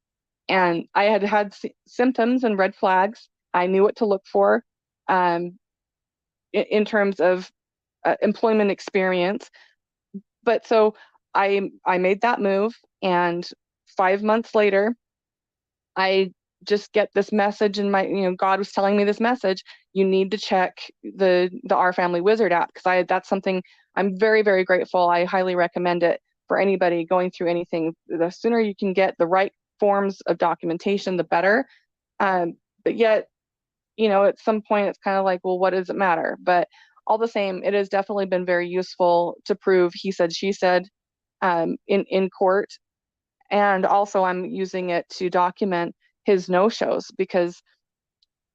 And I had symptoms and red flags. I knew what to look for in terms of employment experience. But so I made that move, and 5 months later, I just get this message in my, God was telling me this message: you need to check the Our Family Wizard app, because that's something I'm very, very grateful. I highly recommend it for anybody going through anything. The sooner you can get the right forms of documentation, the better. But yet, at some point it's kind of like, well, what does it matter? But all the same, it has definitely been very useful to prove he said, she said in court. And also I'm using it to document his no-shows, because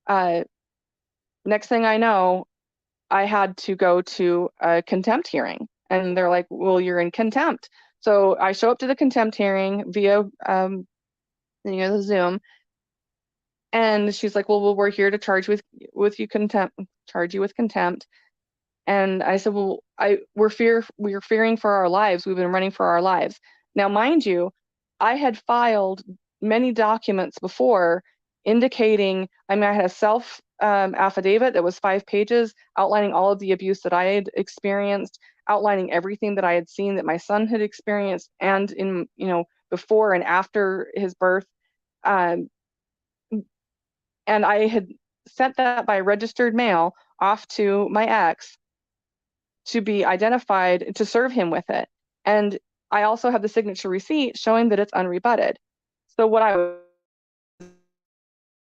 next thing I know, I had to go to a contempt hearing, and they're like, well, you're in contempt. So I show up to the contempt hearing via the Zoom, and she's like, well, we're here to charge you with contempt. And I said, well, we're fearing for our lives. We've been running for our lives. Now, mind you, I had filed many documents before indicating, I had a self affidavit that was 5 pages outlining all of the abuse that I had experienced, outlining everything that I had seen that my son had experienced, and in, before and after his birth. And I had sent that by registered mail off to my ex to be identified, to serve him with it. And I also have the signature receipt showing that it's unrebutted. So what I was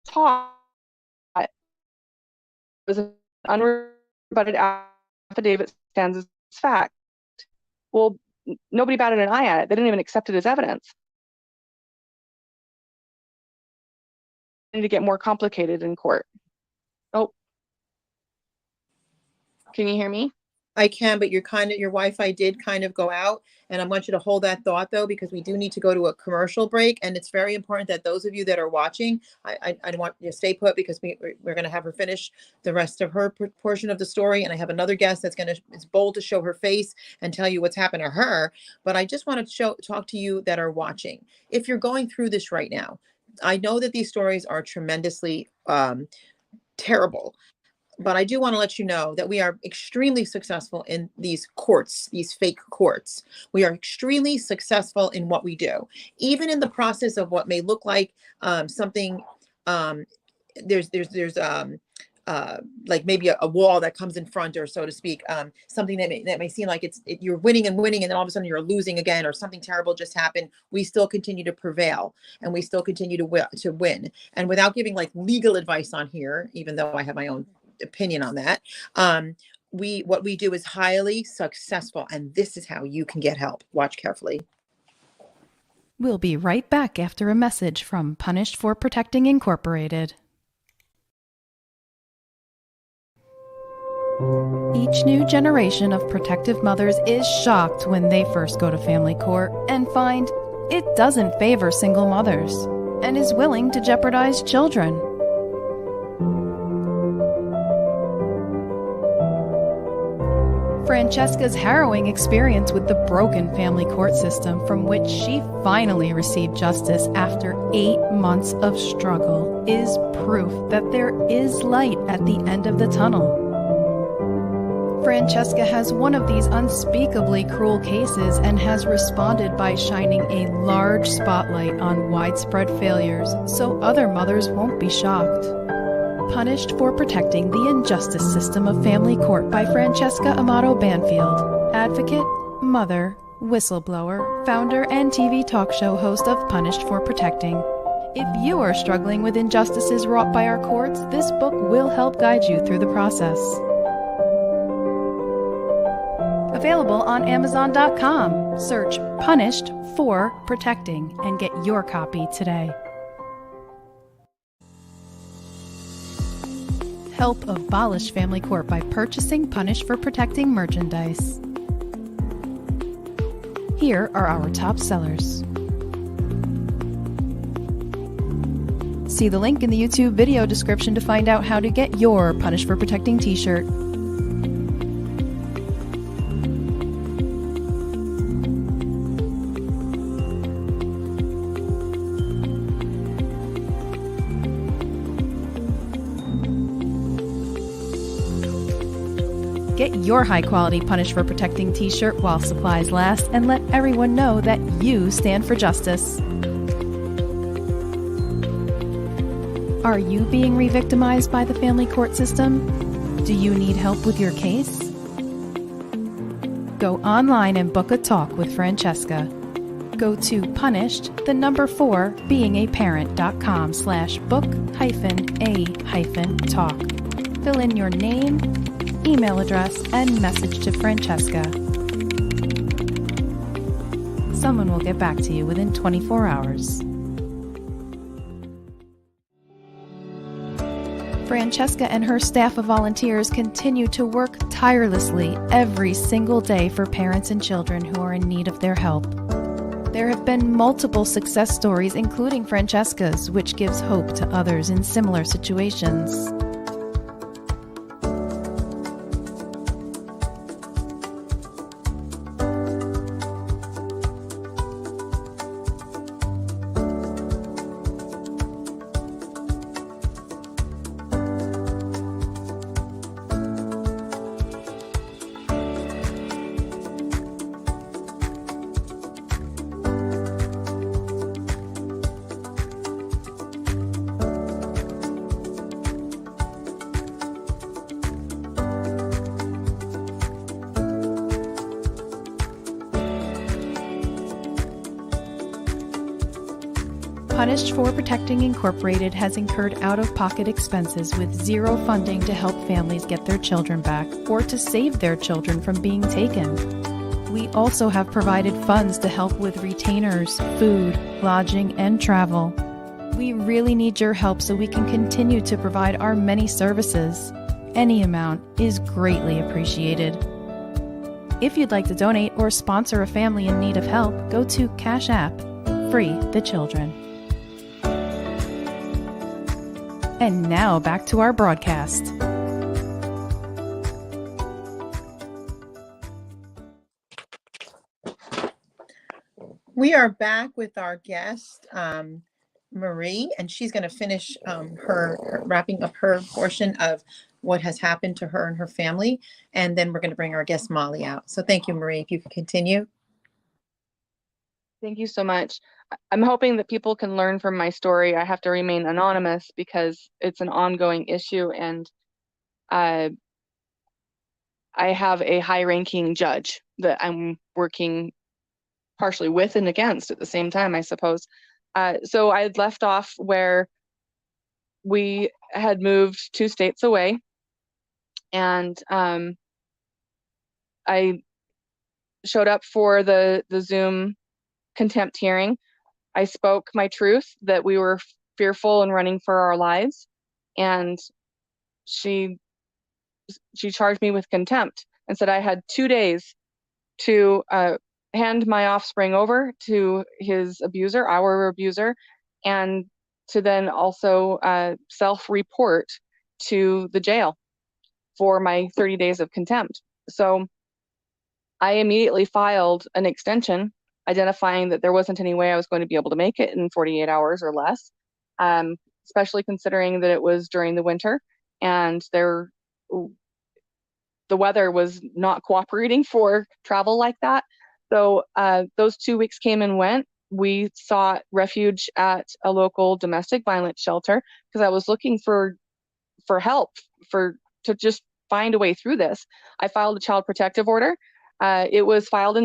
taught was an unrebutted affidavit stands as fact. Well, nobody batted an eye at it. They didn't even accept it as evidence. It needed to get more complicated in court. Oh, can you hear me? I can, but your Wi-Fi did kind of go out, and I want you to hold that thought though, because we do need to go to a commercial break, and it's very important that those of you that are watching, I want you to stay put, because we're going to have her finish the rest of her portion of the story, and I have another guest that's is bold to show her face and tell you what's happened to her. But I just want to talk to you that are watching. If you're going through this right now, I know that these stories are tremendously terrible. But I do want to let you know that we are extremely successful in these courts, these fake courts. We are extremely successful in what we do, even in the process of what may look like something. There's like maybe a wall that comes in front, or so to speak, something that may seem like you're winning and winning, and then all of a sudden you're losing again, or something terrible just happened. We still continue to prevail, and we still continue to win. And without giving like legal advice on here, even though I have my own opinion on that, what we do is highly successful, and this is how you can get help. Watch carefully. We'll be right back after a message from Punished for Protecting Incorporated. Each new generation of protective mothers is shocked when they first go to family court and find it doesn't favor single mothers and is willing to jeopardize children. Francesca's harrowing experience with the broken family court system, from which she finally received justice after 8 months of struggle, is proof that there is light at the end of the tunnel. Francesca has one of these unspeakably cruel cases and has responded by shining a large spotlight on widespread failures so other mothers won't be shocked. Punished for Protecting the Injustice System of Family Court by Francesca Amato Banfield, advocate, mother, whistleblower, founder, and TV talk show host of Punished for Protecting. If you are struggling with injustices wrought by our courts, this book will help guide you through the process. Available on Amazon.com. Search Punished for Protecting and get your copy today. Help abolish family court by purchasing Punished for Protecting merchandise. Here are our top sellers. See the link in the YouTube video description to find out how to get your Punished for Protecting t-shirt. Get your high-quality Punished for Protecting t-shirt while supplies last, and let everyone know that you stand for justice. Are you being re-victimized by the family court system? Do you need help with your case? Go online and book a talk with Francesca. Go to punished4beingAparent.com/book-a-talk. Fill in your name, email address, and message to Francesca. Someone will get back to you within 24 hours. Francesca and her staff of volunteers continue to work tirelessly every single day for parents and children who are in need of their help. There have been multiple success stories, including Francesca's, which gives hope to others in similar situations. Punished for Protecting Incorporated has incurred out-of-pocket expenses with zero funding to help families get their children back or to save their children from being taken. We also have provided funds to help with retainers, food, lodging, and travel. We really need your help so we can continue to provide our many services. Any amount is greatly appreciated. If you'd like to donate or sponsor a family in need of help, go to Cash App, Free the Children. And now back to our broadcast. We are back with our guest, Marie, and she's going to finish her wrapping up her portion of what has happened to her and her family. And then we're going to bring our guest Molly out. So thank you, Marie. If you could continue. Thank you so much. I'm hoping that people can learn from my story. I have to remain anonymous because it's an ongoing issue, and I have a high-ranking judge that I'm working partially with and against at the same time, I suppose. So I had left off where we had moved 2 states away, and I showed up for the Zoom contempt hearing. I spoke my truth that we were fearful and running for our lives, and she charged me with contempt and said I had 2 days to hand my offspring over to his abuser, our abuser, and to then also self-report to the jail for my 30 days of contempt. So I immediately filed an extension identifying that there wasn't any way I was going to be able to make it in 48 hours or less, especially considering that it was during the winter and the weather was not cooperating for travel like that. So those 2 weeks came and went. We sought refuge at a local domestic violence shelter because I was looking for help to just find a way through this. I filed a child protective order. It was filed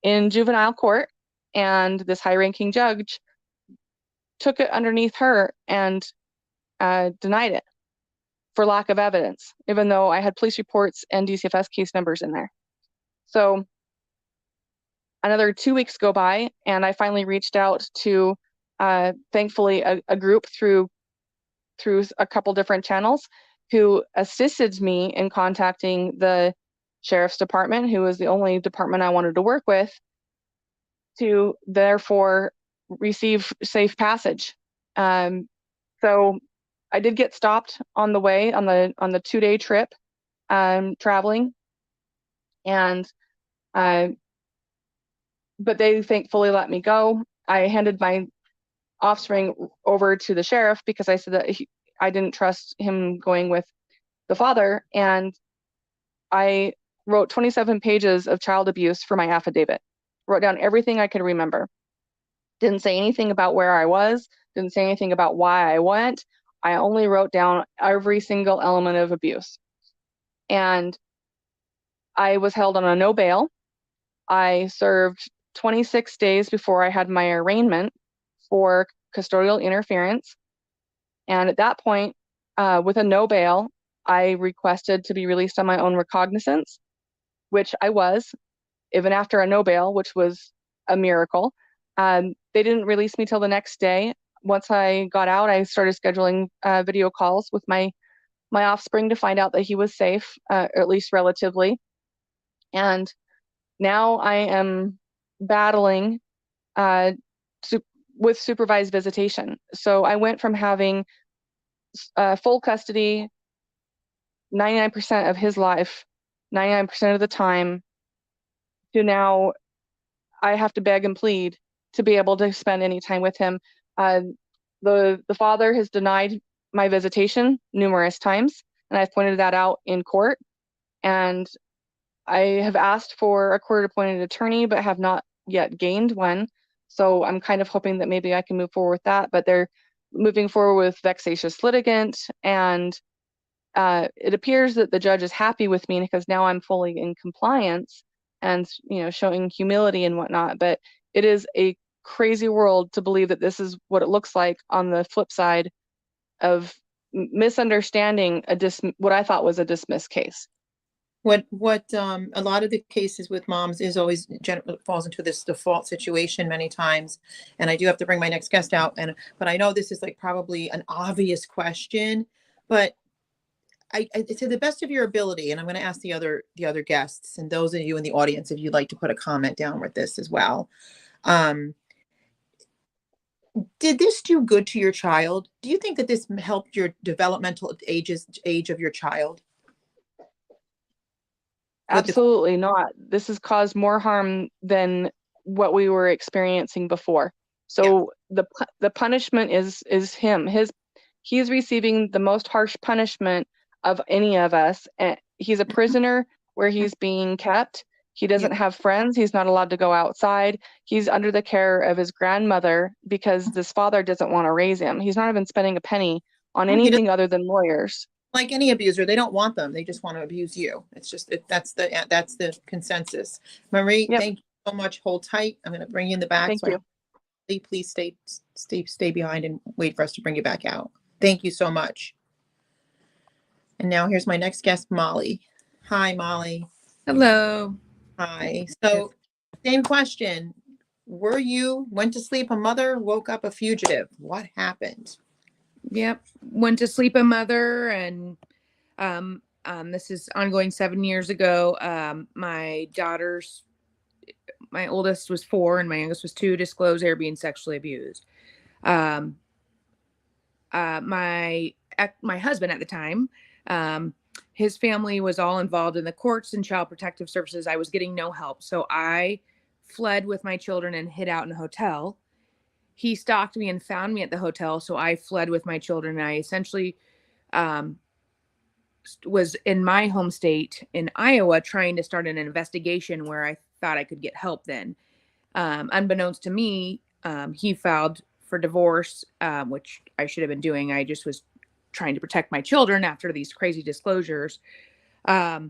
in juvenile court, and this high-ranking judge took it underneath her and denied it for lack of evidence, even though I had police reports and DCFS case numbers in there. So another 2 weeks go by, and I finally reached out to, thankfully, a group through a couple different channels who assisted me in contacting the sheriff's department, who was the only department I wanted to work with, to therefore receive safe passage. So I did get stopped on the way on the 2-day trip traveling, and but they thankfully let me go. I handed my offspring over to the sheriff because I said that I didn't trust him going with the father, and I wrote 27 pages of child abuse for my affidavit. Wrote down everything I could remember. Didn't say anything about where I was, didn't say anything about why I went. I only wrote down every single element of abuse. And I was held on a no bail. I served 26 days before I had my arraignment for custodial interference. And at that point, with a no bail, I requested to be released on my own recognizance, which I was, even after a no bail, which was a miracle. They didn't release me till the next day. Once I got out, I started scheduling video calls with my offspring to find out that he was safe, at least relatively. And now I am battling with supervised visitation. So I went from having full custody 99% of his life, 99% of the time, to now I have to beg and plead to be able to spend any time with him. The father has denied my visitation numerous times, and I've pointed that out in court. And I have asked for a court-appointed attorney, but have not yet gained one. So I'm kind of hoping that maybe I can move forward with that. But they're moving forward with vexatious litigant, and it appears that the judge is happy with me because now I'm fully in compliance and showing humility and whatnot. But it is a crazy world to believe that this is what it looks like on the flip side of misunderstanding what I thought was a dismissed case. What a lot of the cases with moms is always falls into this default situation many times. And I do have to bring my next guest out, but I know this is like probably an obvious question, but I to the best of your ability, and I'm going to ask the other guests and those of you in the audience if you'd like to put a comment down with this as well. Did this do good to your child? Do you think that this helped your developmental age of your child? Absolutely not. This has caused more harm than what we were experiencing before. So yeah. The punishment is him. He's receiving the most harsh punishment of any of us. And he's a prisoner where he's being kept. He doesn't have friends. He's not allowed to go outside. He's under the care of his grandmother because this father doesn't want to raise him. He's not even spending a penny on anything other than lawyers. Like any abuser, they don't want them. They just want to abuse you. It's just that's the consensus. Marie, thank you so much. Hold tight. I'm going to bring you in the back. Thank you. Please stay behind and wait for us to bring you back out. Thank you so much. And now here's my next guest, Molly. Hi, Molly. Hello. Hi. So, same question. Went to sleep a mother, woke up a fugitive. What happened? Yep. Went to sleep a mother, and this is ongoing 7 years ago. My oldest was 4 and my youngest was 2, disclosed they were being sexually abused. My husband at the time, his family was all involved in the courts and child protective services. I was getting no help. So I fled with my children and hid out in a hotel. He stalked me and found me at the hotel. So I fled with my children. And I essentially was in my home state in Iowa trying to start an investigation where I thought I could get help then. Unbeknownst to me, he filed for divorce, which I should have been doing. I just was trying to protect my children after these crazy disclosures. My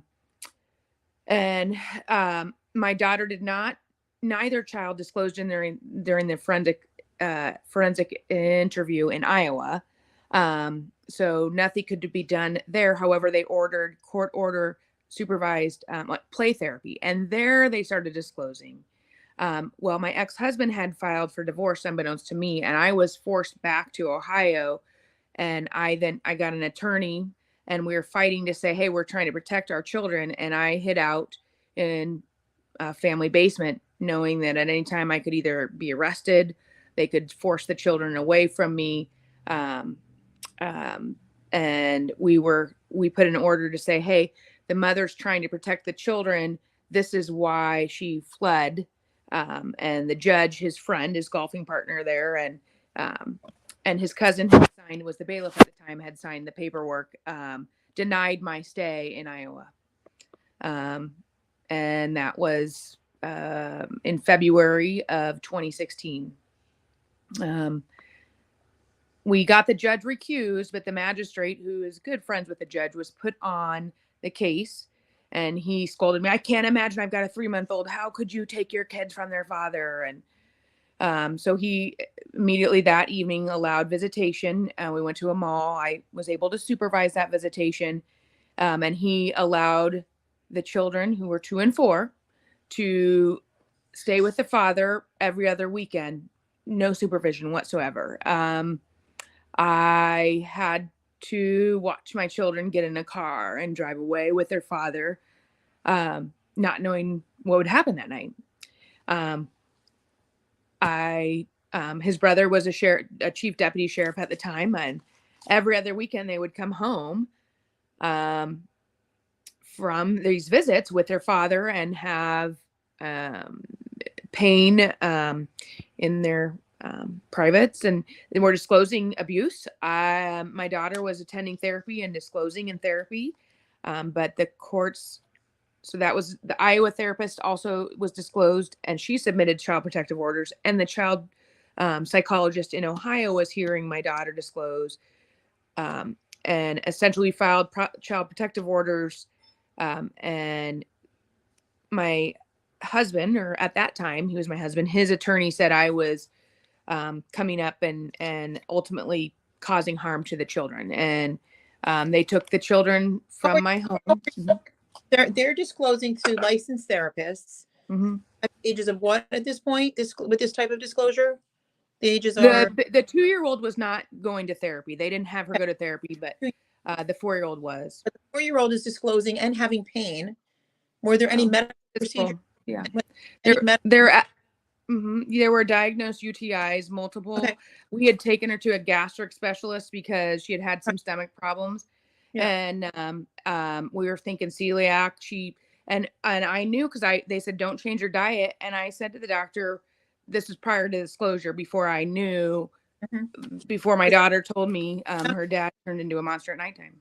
daughter did not. Neither child disclosed during the forensic interview in Iowa. So nothing could be done there. However, they ordered court order supervised play therapy, and there they started disclosing. Well, my ex-husband had filed for divorce unbeknownst to me, and I was forced back to Ohio. And I got an attorney, and we were fighting to say, hey, we're trying to protect our children. And I hid out in a family basement, knowing that at any time I could either be arrested, they could force the children away from me. And we put an order to say, hey, the mother's trying to protect the children. This is why she fled. And the judge, his friend, his golfing partner there, and his cousin had signed, was the bailiff at the time, had signed the paperwork, denied my stay in Iowa. And that was in February of 2016. We got the judge recused, but the magistrate, who is good friends with the judge, was put on the case. And he scolded me. I can't imagine, I've got a 3-month-old. How could you take your kids from their father? And so he immediately that evening allowed visitation. We went to a mall. I was able to supervise that visitation. And he allowed the children, who were 2 and 4, to stay with the father every other weekend. No supervision whatsoever. I had to watch my children get in a car and drive away with their father, not knowing what would happen that night. His brother was a chief deputy sheriff at the time, and every other weekend they would come home from these visits with their father and have pain in their privates, and they were disclosing abuse. My daughter was attending therapy and disclosing in therapy, but the courts, so that was the Iowa therapist also was disclosed, and she submitted child protective orders, and the child psychologist in Ohio was hearing my daughter disclose, and essentially filed child protective orders. And my husband, or at that time, he was my husband, his attorney said I was coming up and ultimately causing harm to the children. And they took the children from my home. They're disclosing to licensed therapists. At ages of what at this point? With this type of disclosure, the ages are the 2-year-old was not going to therapy. They didn't have her go to therapy, but the 4-year-old was. But the 4-year-old is disclosing and having pain. Were there any medical procedures? Yeah, There were diagnosed UTIs, multiple. Okay. We had taken her to a gastric specialist because she had some stomach problems. Yeah. And we were thinking celiac. And I knew, because they said don't change your diet, and I said to the doctor, this was prior to disclosure, before I knew, before my daughter told me her dad turned into a monster at nighttime.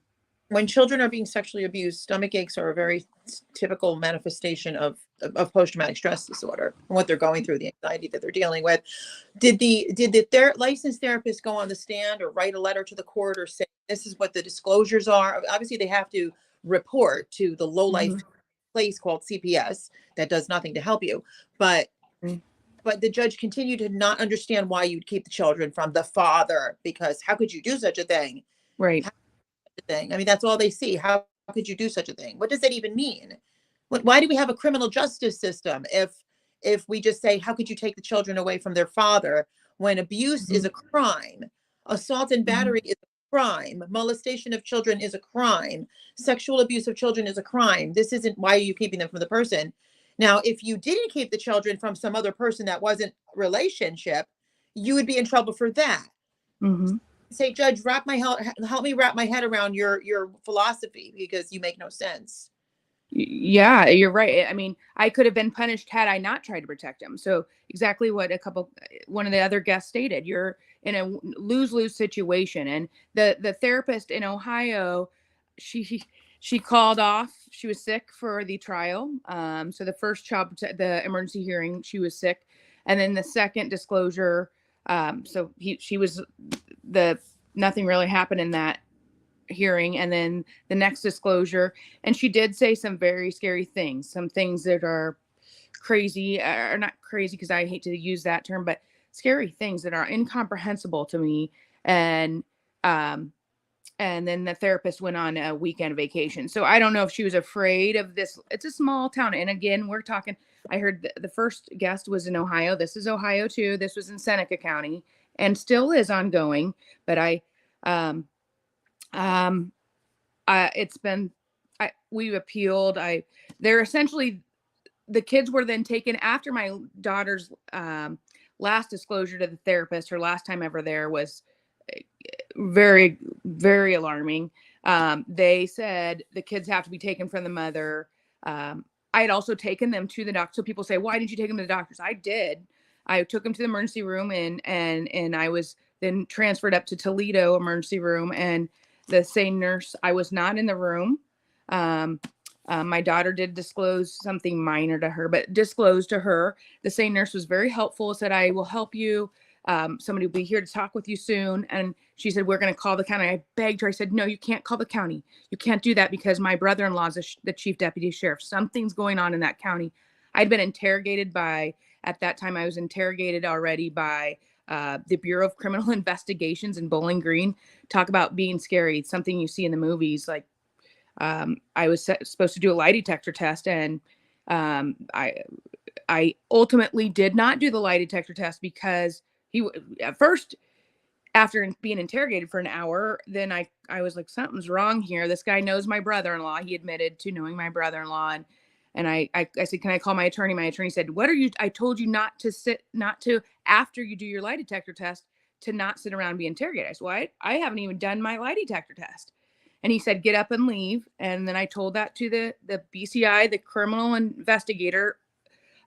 when children are being sexually abused, stomach aches are a very typical manifestation of post-traumatic stress disorder and what they're going through, the anxiety that they're dealing with. Did the licensed therapist go on the stand or write a letter to the court or say, this is what the disclosures are? Obviously, they have to report to the low-life place called CPS that does nothing to help you. But the judge continued to not understand why you'd keep the children from the father, because how could you do such a thing? Right. Thing. I mean, that's all they see. How could you do such a thing? What does that even mean? Why do we have a criminal justice system if we just say, how could you take the children away from their father, when abuse is a crime, assault and battery is a crime, molestation of children is a crime, sexual abuse of children is a crime? This isn't, why are you keeping them from the person? Now, if you didn't keep the children from some other person that wasn't relationship, you would be in trouble for that. Say, judge, help me wrap my head around your philosophy, because you make no sense. Yeah, you're right. I mean, I could have been punished had I not tried to protect him. So exactly what one of the other guests stated, you're in a lose-lose situation. And the therapist in Ohio, she called off. She was sick for the trial. So the first the emergency hearing, she was sick. And then the second disclosure, so she was nothing really happened in that hearing. And then the next disclosure, and she did say some very scary things, some things that are crazy, or not crazy because I hate to use that term, but scary things that are incomprehensible to me. And then the therapist went on a weekend vacation. So I don't know if she was afraid of this. It's a small town. And again, we're talking, I heard the first guest was in Ohio. This is Ohio too. This was in Seneca County and still is ongoing. But we've appealed. They're essentially, the kids were then taken after my daughter's last disclosure to the therapist. Her last time ever there was very, very alarming. They said the kids have to be taken from the mother. I had also taken them to the doctor. So people say, why didn't you take them to the doctors? I did. I took them to the emergency room and I was then transferred up to Toledo emergency room, and the same nurse, I was not in the room. My daughter did disclose something minor to her, but disclosed to her. The same nurse was very helpful, said, I will help you. Somebody will be here to talk with you soon. And she said, we're going to call the county. I begged her. I said, no, you can't call the county. You can't do that because my brother-in-law is the chief deputy sheriff. Something's going on in that county. I'd been interrogated at that time, I was interrogated already by the Bureau of Criminal Investigations in Bowling Green. Talk about being scary. It's something you see in the movies. Like, I was supposed to do a lie detector test, and I ultimately did not do the lie detector test because at first, after being interrogated for an hour, then I was like, something's wrong here. This guy knows my brother-in-law. He admitted to knowing my brother-in-law. And I said, can I call my attorney? My attorney said, I told you not to, after you do your lie detector test, to not sit around and be interrogated. I said, well, I haven't even done my lie detector test. And he said, get up and leave. And then I told that to the BCI, the criminal investigator,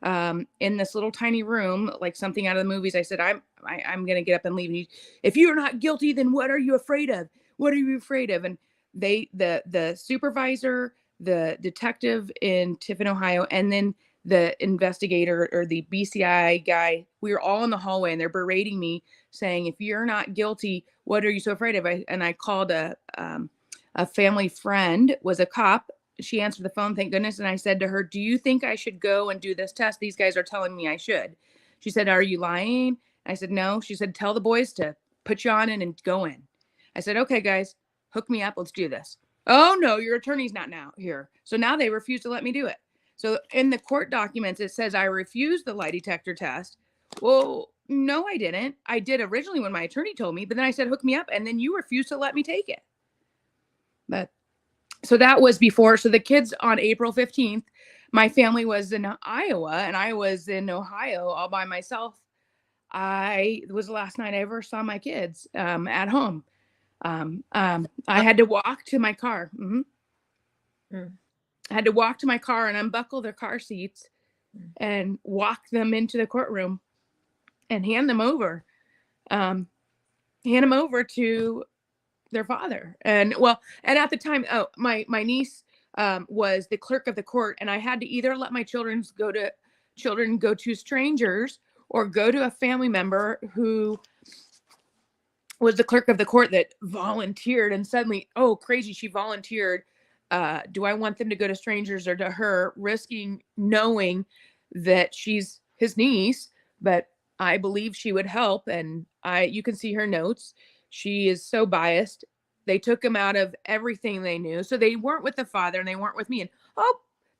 in this little tiny room, like something out of the movies. I said, I'm going to get up and leave. If you're not guilty, then what are you afraid of? What are you afraid of? And the supervisor, the detective in Tiffin, Ohio, and then the investigator or the BCI guy, we were all in the hallway and they're berating me saying, if you're not guilty, what are you so afraid of? I called a family friend, was a cop. She answered the phone, thank goodness. And I said to her, do you think I should go and do this test? These guys are telling me I should. She said, are you lying? I said, no. She said, tell the boys to put you on in and go in. I said, okay, guys, hook me up. Let's do this. Oh, no, your attorney's not now here. So now they refuse to let me do it. So in the court documents, it says I refused the lie detector test. Well, no, I didn't. I did originally when my attorney told me, but then I said, hook me up. And then you refused to let me take it. But so that was before. So the kids on April 15th, my family was in Iowa and I was in Ohio all by myself. It was the last night I ever saw my kids at home. I had to walk to my car. I had to walk to my car and unbuckle their car seats and walk them into the courtroom and hand them over to their father. And well, and at the time, my niece was the clerk of the court, and I had to either let my children go to strangers or go to a family member who was the clerk of the court that volunteered. And suddenly, oh, crazy, she volunteered. Do I want them to go to strangers or to her, risking knowing that she's his niece? But I believe she would help. And you can see her notes. She is so biased. They took him out of everything they knew. So they weren't with the father and they weren't with me. And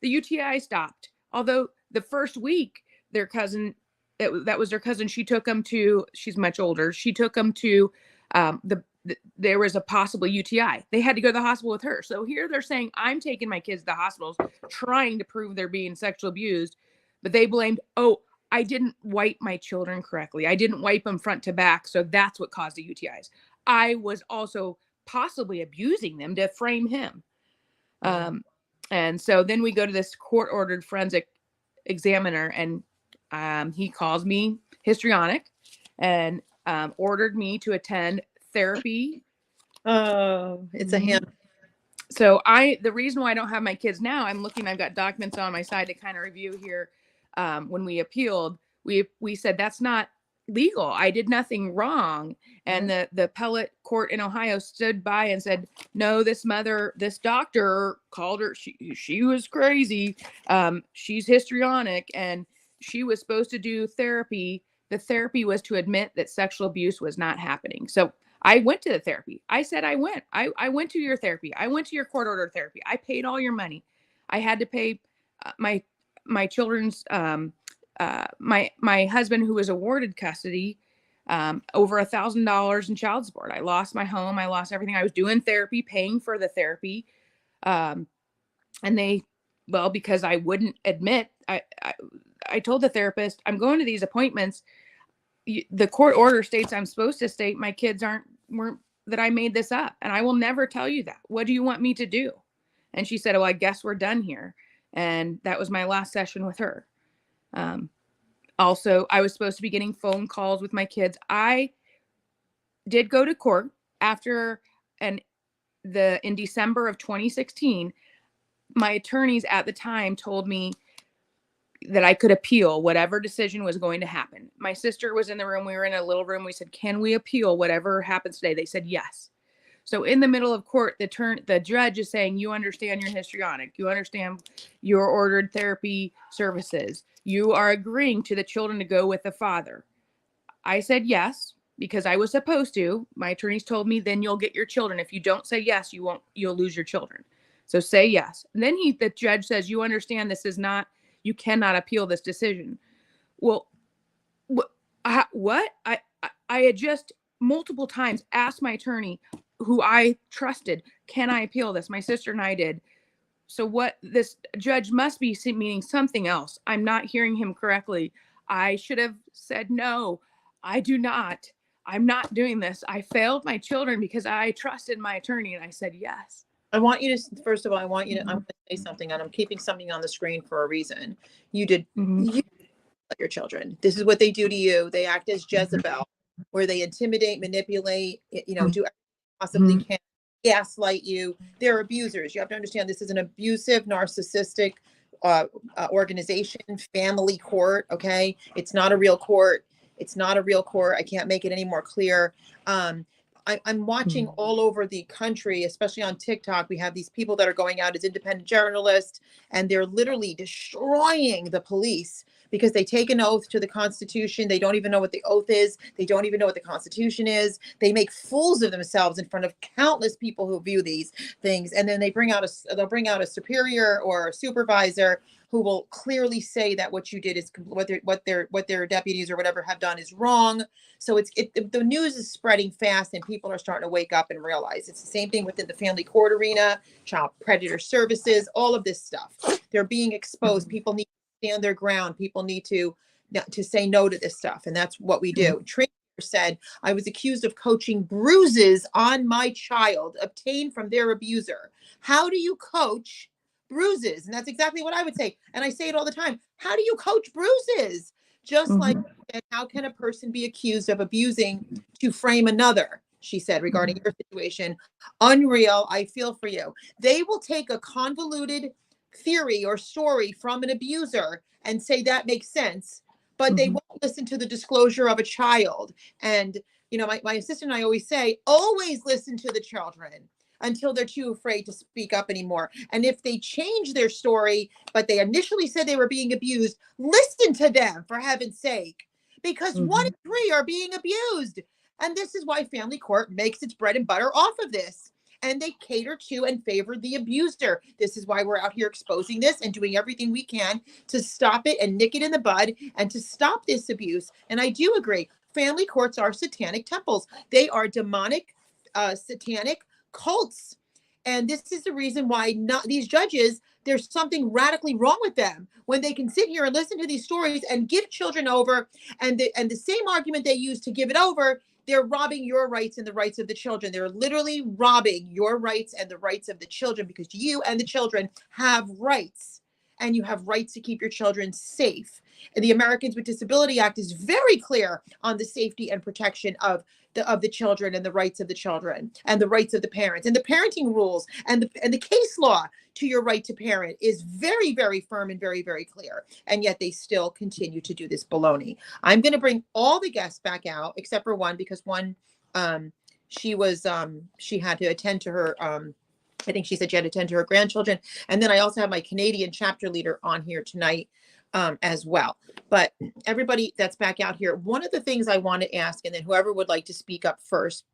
the UTI stopped. Although the first week, their cousin, that was their cousin, she took him to, she's much older. She took him to there was a possible UTI. They had to go to the hospital with her. So here they're saying, I'm taking my kids to the hospitals, trying to prove they're being sexually abused. But they blamed, I didn't wipe my children correctly. I didn't wipe them front to back. So that's what caused the UTIs. I was also possibly abusing them to frame him. And so then we go to this court-ordered forensic examiner, and he calls me histrionic and ordered me to attend therapy. Oh, it's a hand. So the reason why I don't have my kids now, I've got documents on my side to kind of review here. When we appealed, we said that's not legal. I did nothing wrong. And the appellate court in Ohio stood by and said, no, this doctor called her. She was crazy. She's histrionic and she was supposed to do therapy. The therapy was to admit that sexual abuse was not happening. So I went to the therapy. I said, I went to your therapy. I went to your court order therapy. I paid all your money. I had to pay my children's, my husband, who was awarded custody, over $1,000 in child support. I lost my home. I lost everything. I was doing therapy, paying for the therapy. And because I wouldn't admit, I told the therapist, I'm going to these appointments. The court order states I'm supposed to state my kids weren't that I made this up. And I will never tell you that. What do you want me to do? And she said, I guess we're done here. And that was my last session with her. Also, I was supposed to be getting phone calls with my kids. I did go to court in December of 2016, my attorneys at the time told me that I could appeal whatever decision was going to happen. My sister was in the room. We were in a little room. We said, can we appeal whatever happens today? They said, yes. So in the middle of court, the judge is saying, you understand you're histrionic. You understand your ordered therapy services. You are agreeing to the children to go with the father. I said yes, because I was supposed to. My attorneys told me, then you'll get your children. If you don't say yes, you'll lose your children. So say yes. And then the judge says, you understand you cannot appeal this decision. Well, what? I had just multiple times asked my attorney, who I trusted, can I appeal this? My sister and I did. So what this judge must be meaning something else. I'm not hearing him correctly. I should have said, no, I do not. I'm not doing this. I failed my children because I trusted my attorney. And I said, yes. I want you to, first of all, I want to say something, and I'm keeping something on the screen for a reason. You did your children. This is what they do to you. They act as Jezebel, where they intimidate, manipulate, do everything possibly can, gaslight you. They're abusers. You have to understand this is an abusive, narcissistic organization, family court. Okay. It's not a real court. It's not a real court. I can't make it any more clear. I'm watching all over the country, especially on TikTok. We have these people that are going out as independent journalists, and they're literally destroying the police because they take an oath to the Constitution. They don't even know what the oath is. They don't even know what the Constitution is. They make fools of themselves in front of countless people who view these things. And then they'll bring out a superior or a supervisor who will clearly say that what you did is what their deputies or whatever have done is wrong. So the news is spreading fast, and people are starting to wake up and realize it's the same thing within the family court arena, child predator services, all of this stuff. They're being exposed. People need to stand their ground. People need to say no to this stuff, and that's what we do. Trainer said, I was accused of coaching bruises on my child obtained from their abuser. How do you coach bruises? And that's exactly what I would say. And I say it all the time. How do you coach bruises? Just like, how can a person be accused of abusing to frame another? she said, regarding your situation. Unreal. I feel for you. They will take a convoluted theory or story from an abuser and say that makes sense, but they won't listen to the disclosure of a child. And, you know, my assistant and I always say, always listen to the children until they're too afraid to speak up anymore. And if they change their story, but they initially said they were being abused, listen to them, for heaven's sake, because 1 in 3 are being abused. And this is why family court makes its bread and butter off of this. And they cater to and favor the abuser. This is why we're out here exposing this and doing everything we can to stop it and nip it in the bud and to stop this abuse. And I do agree, family courts are satanic temples. They are demonic, satanic cults. And this is the reason why not these judges, there's something radically wrong with them when they can sit here and listen to these stories and give children over, and the same argument they use to give it over, they're robbing your rights and the rights of the children. They're literally robbing your rights and the rights of the children, because you and the children have rights, and you have rights to keep your children safe. And the Americans with Disability Act is very clear on the safety and protection of the children and the rights of the children and the rights of the parents, and the parenting rules and the case law to your right to parent is very, very firm and very, very clear. And yet they still continue to do this baloney. I'm going to bring all the guests back out except for one, because one, she had to attend to her, I think she said she had to attend to her grandchildren. And then I also have my Canadian chapter leader on here tonight as well. But everybody that's back out here, one of the things I want to ask, and then whoever would like to speak up first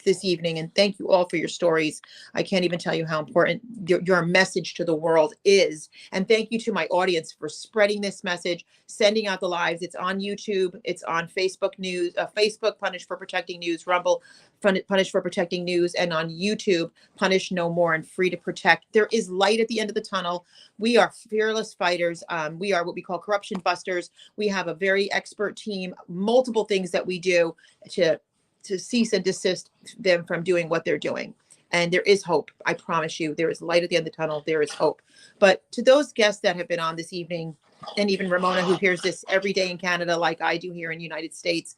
this evening, and thank you all for your stories. I can't even tell you how important your message to the world is. And thank you to my audience for spreading this message, sending out the lives. It's on YouTube. It's on Facebook News, Facebook, Punish for Protecting News, Rumble, Punish for Protecting News, and on YouTube, Punish No More and Free to Protect. There is light at the end of the tunnel. We are fearless fighters. We are what we call corruption busters. We have a very expert team, multiple things that we do to cease and desist them from doing what they're doing. And there is hope. I promise you, there is light at the end of the tunnel. There is hope. But to those guests that have been on this evening, and even Ramona, who hears this every day in Canada, like I do here in the United States,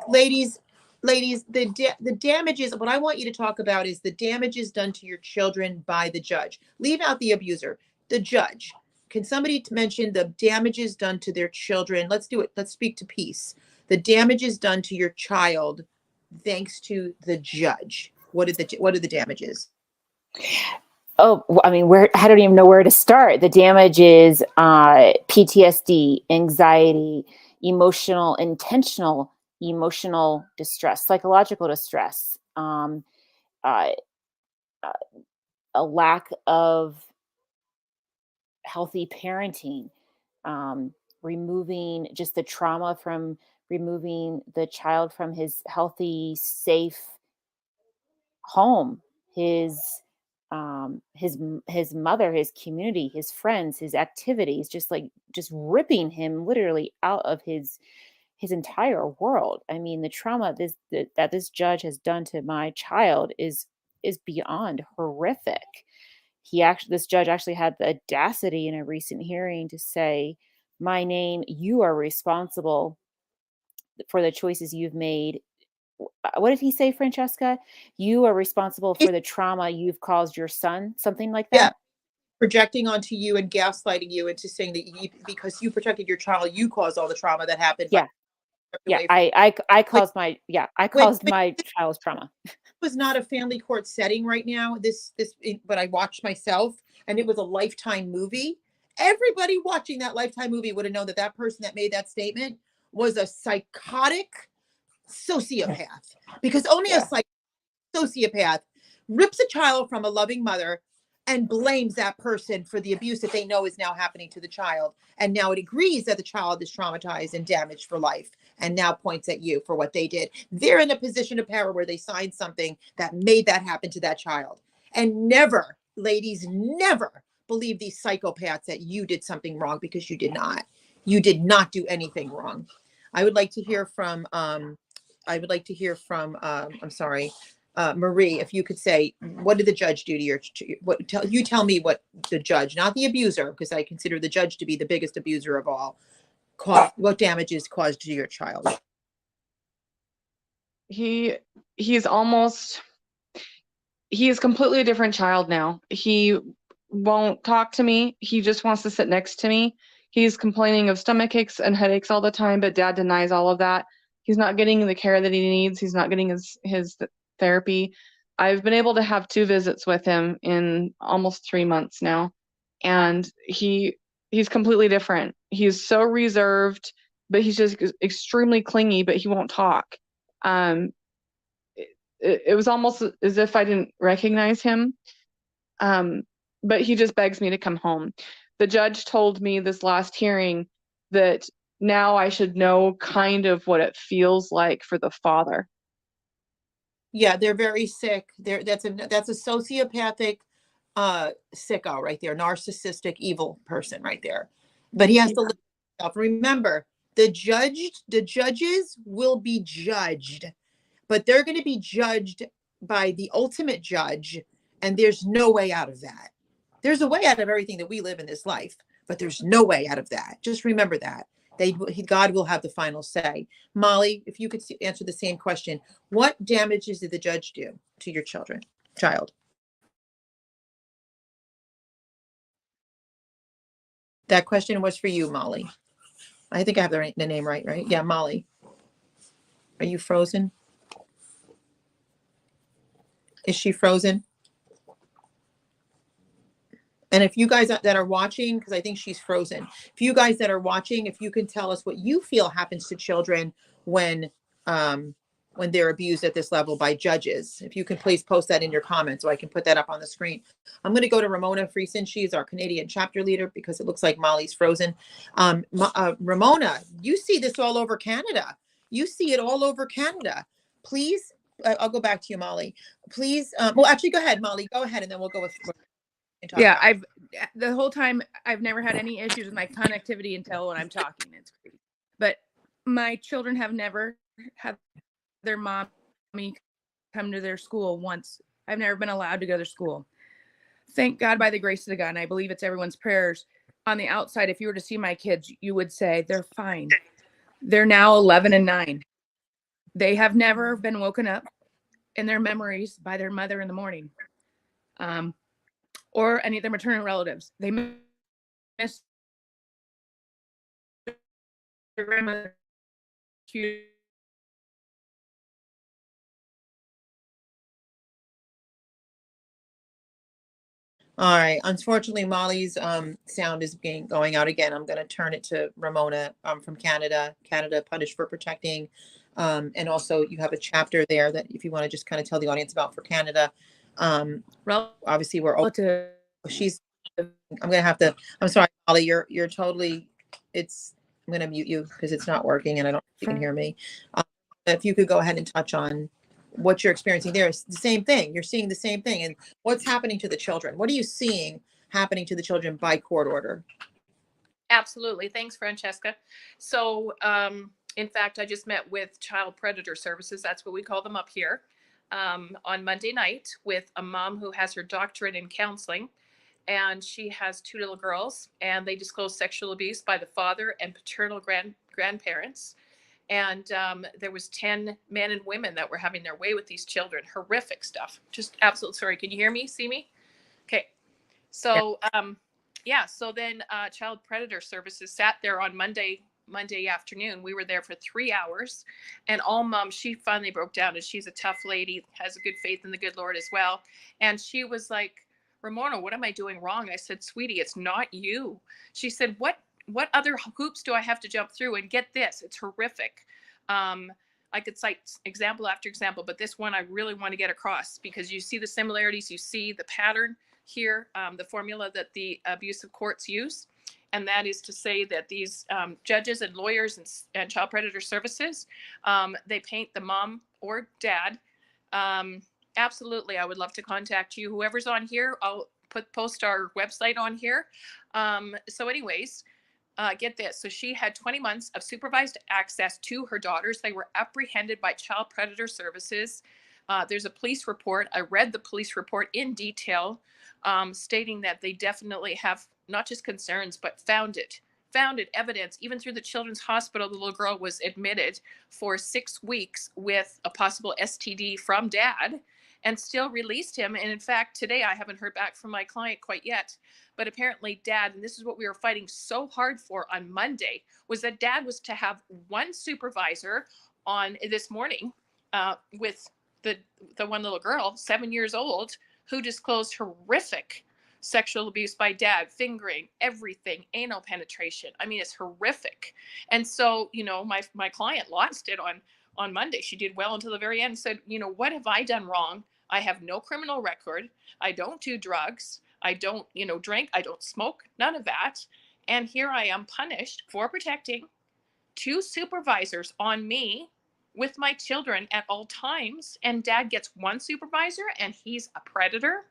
ladies, the damages, what I want you to talk about is the damages done to your children by the judge. Leave out the abuser, the judge. Can somebody mention the damages done to their children? Let's do it. Let's speak to peace. The damages done to your child thanks to the judge. What are the damages? Oh, I mean, I don't even know where to start. The damage is PTSD, anxiety, intentional emotional distress, psychological distress, a lack of healthy parenting, removing just the trauma from removing the child from his healthy, safe home, his mother, his community, his friends, his activities, just ripping him literally out of his entire world. I mean, the trauma that this judge has done to my child is beyond horrific. This judge actually had the audacity in a recent hearing to say, you are responsible for the choices you've made. What did he say, Francesca? You are responsible for the trauma you've caused your son, something like that? Yeah. Projecting onto you and gaslighting you into saying that because you protected your child, you caused all the trauma that happened. Yeah. Yeah. I caused my child's trauma. It was not a family court setting right now. But I watched myself, and it was a Lifetime movie. Everybody watching that Lifetime movie would have known that person that made that statement was a psychotic sociopath, because only a sociopath rips a child from a loving mother and blames that person for the abuse that they know is now happening to the child. And now it agrees that the child is traumatized and damaged for life, and now points at you for what they did. They're in a position of power where they signed something that made that happen to that child. And never, ladies, never believe these psychopaths that you did something wrong, because you did not. You did not do anything wrong. I would like to hear from, I'm sorry, Marie, if you could say, what did the judge do to tell me what the judge, not the abuser, because I consider the judge to be the biggest abuser of all, what damages caused to your child? He's completely a different child now. He won't talk to me. He just wants to sit next to me. He's complaining of stomach aches and headaches all the time, but dad denies all of that. He's not getting the care that he needs. He's not getting his therapy. I've been able to have 2 visits with him in almost 3 months now, and he's completely different. He's so reserved, but he's just extremely clingy, but he won't talk. It was almost as if I didn't recognize him. But he just begs me to come home. The judge told me this last hearing that now I should know kind of what it feels like for the father. Yeah, they're very sick. That's a sociopathic sicko right there, narcissistic, evil person right there. But he has to live with himself. Remember, the judges will be judged, but they're going to be judged by the ultimate judge, and there's no way out of that. There's a way out of everything that we live in this life, but there's no way out of that. Just remember that. God will have the final say. Molly, if you could answer the same question, what damages did the judge do to your child? That question was for you, Molly. I think I have the name right? Yeah, Molly. Are you frozen? Is she frozen? And if you guys that are watching, because I think she's frozen, if you guys that are watching, if you can tell us what you feel happens to children when they're abused at this level by judges, if you can please post that in your comments so I can put that up on the screen. I'm going to go to Ramona Friesen. She's our Canadian chapter leader because it looks like Molly's frozen. Ramona, you see this all over Canada. You see it all over Canada. Please, I'll go back to you, Molly. Please, well, actually, go ahead, Molly. Go ahead, and then we'll go with. Yeah, the whole time I've never had any issues with my connectivity until when I'm talking. It's crazy. But my children have never had their mommy come to their school once. I've never been allowed to go to school. Thank God, by the grace of God, and I believe it's everyone's prayers. On the outside, if you were to see my kids, you would say they're fine. They're now 11 and 9. They have never been woken up in their memories by their mother in the morning. Or any of their maternal relatives. They miss their grandmother. All right. Unfortunately, Molly's sound is going out again. I'm going to turn it to Ramona from Canada. Canada Punished for Protecting. And also, you have a chapter there that if you want to just kind of tell the audience about for Canada. Obviously, we're all. I'm going to have to. I'm sorry, Molly. You're totally. I'm going to mute you because it's not working, and I don't think you can hear me. If you could go ahead and touch on what you're experiencing there. It's the same thing. You're seeing the same thing. And what's happening to the children? What are you seeing happening to the children by court order? Absolutely. Thanks, Francesca. So, in fact, I just met with Child Predator Services. That's what we call them up here. On Monday night with a mom who has her doctorate in counseling. And she has 2 little girls, and they disclosed sexual abuse by the father and paternal grandparents. And there was 10 men and women that were having their way with these children. Horrific stuff. Just absolute. Sorry. Can you hear me? See me? Okay. So, so then Child Predator Services sat there on Monday afternoon. We were there for 3 hours, and all mom, she finally broke down, and she's a tough lady, has a good faith in the good Lord as well. And she was like, Ramona, what am I doing wrong? I said, sweetie, it's not you. She said, what other hoops do I have to jump through? And get this, it's horrific. I could cite example after example, but this one I really want to get across because you see the similarities, you see the pattern here, the formula that the abusive courts use. And that is to say that these judges and lawyers and child predator services, they paint the mom or dad. Absolutely, I would love to contact you. Whoever's on here, I'll post our website on here. So anyways, get this. So she had 20 months of supervised access to her daughters. They were apprehended by Child Predator Services. There's a police report. I read the police report in detail, stating that they definitely have not just concerns, but found it unfounded evidence. Even through the children's hospital, the little girl was admitted for 6 weeks with a possible STD from dad, and still released him. And in fact, today I haven't heard back from my client quite yet, but apparently dad, and this is what we were fighting so hard for on Monday, was that dad was to have one supervisor on this morning with the one little girl, 7 years old, who disclosed horrific sexual abuse by dad, fingering, everything, anal penetration. I mean, it's horrific. And so, you know, my client lost it on Monday. She did well until the very end, said, you know, what have I done wrong? I have no criminal record. I don't do drugs. I don't, you know, drink. I don't smoke, none of that. And here I am punished for protecting 2 supervisors on me with my children at all times. And dad gets 1 supervisor and he's a predator.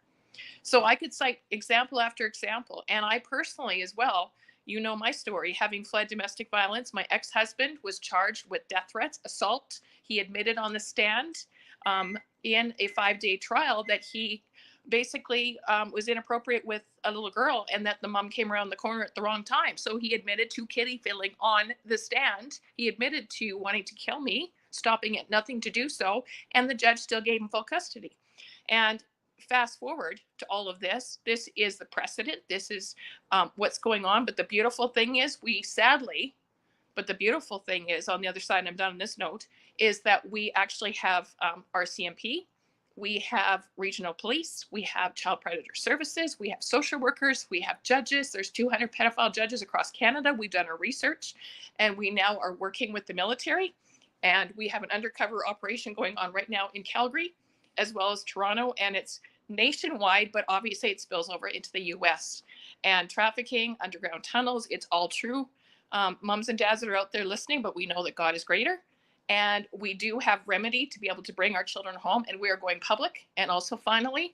So I could cite example after example. And I personally as well, you know my story, having fled domestic violence. My ex-husband was charged with death threats, assault. He admitted on the stand in a 5-day trial that he basically was inappropriate with a little girl, and that the mom came around the corner at the wrong time. So he admitted to kitty fiddling on the stand. He admitted to wanting to kill me, stopping at nothing to do so, and the judge still gave him full custody. And fast forward to all of this, this is the precedent. This is what's going on. But the beautiful thing is, but the beautiful thing is, on the other side, and I'm done on this note, is that we actually have RCMP, we have regional police, we have child predator services, we have social workers, we have judges. There's 200 pedophile judges across Canada. We've done our research, and we now are working with the military. And we have an undercover operation going on right now in Calgary, as well as Toronto, and it's nationwide, but obviously it spills over into the US. And trafficking, underground tunnels, it's all true. Moms and dads that are out there listening, but we know that God is greater. And we do have remedy to be able to bring our children home, and we are going public. And also, finally,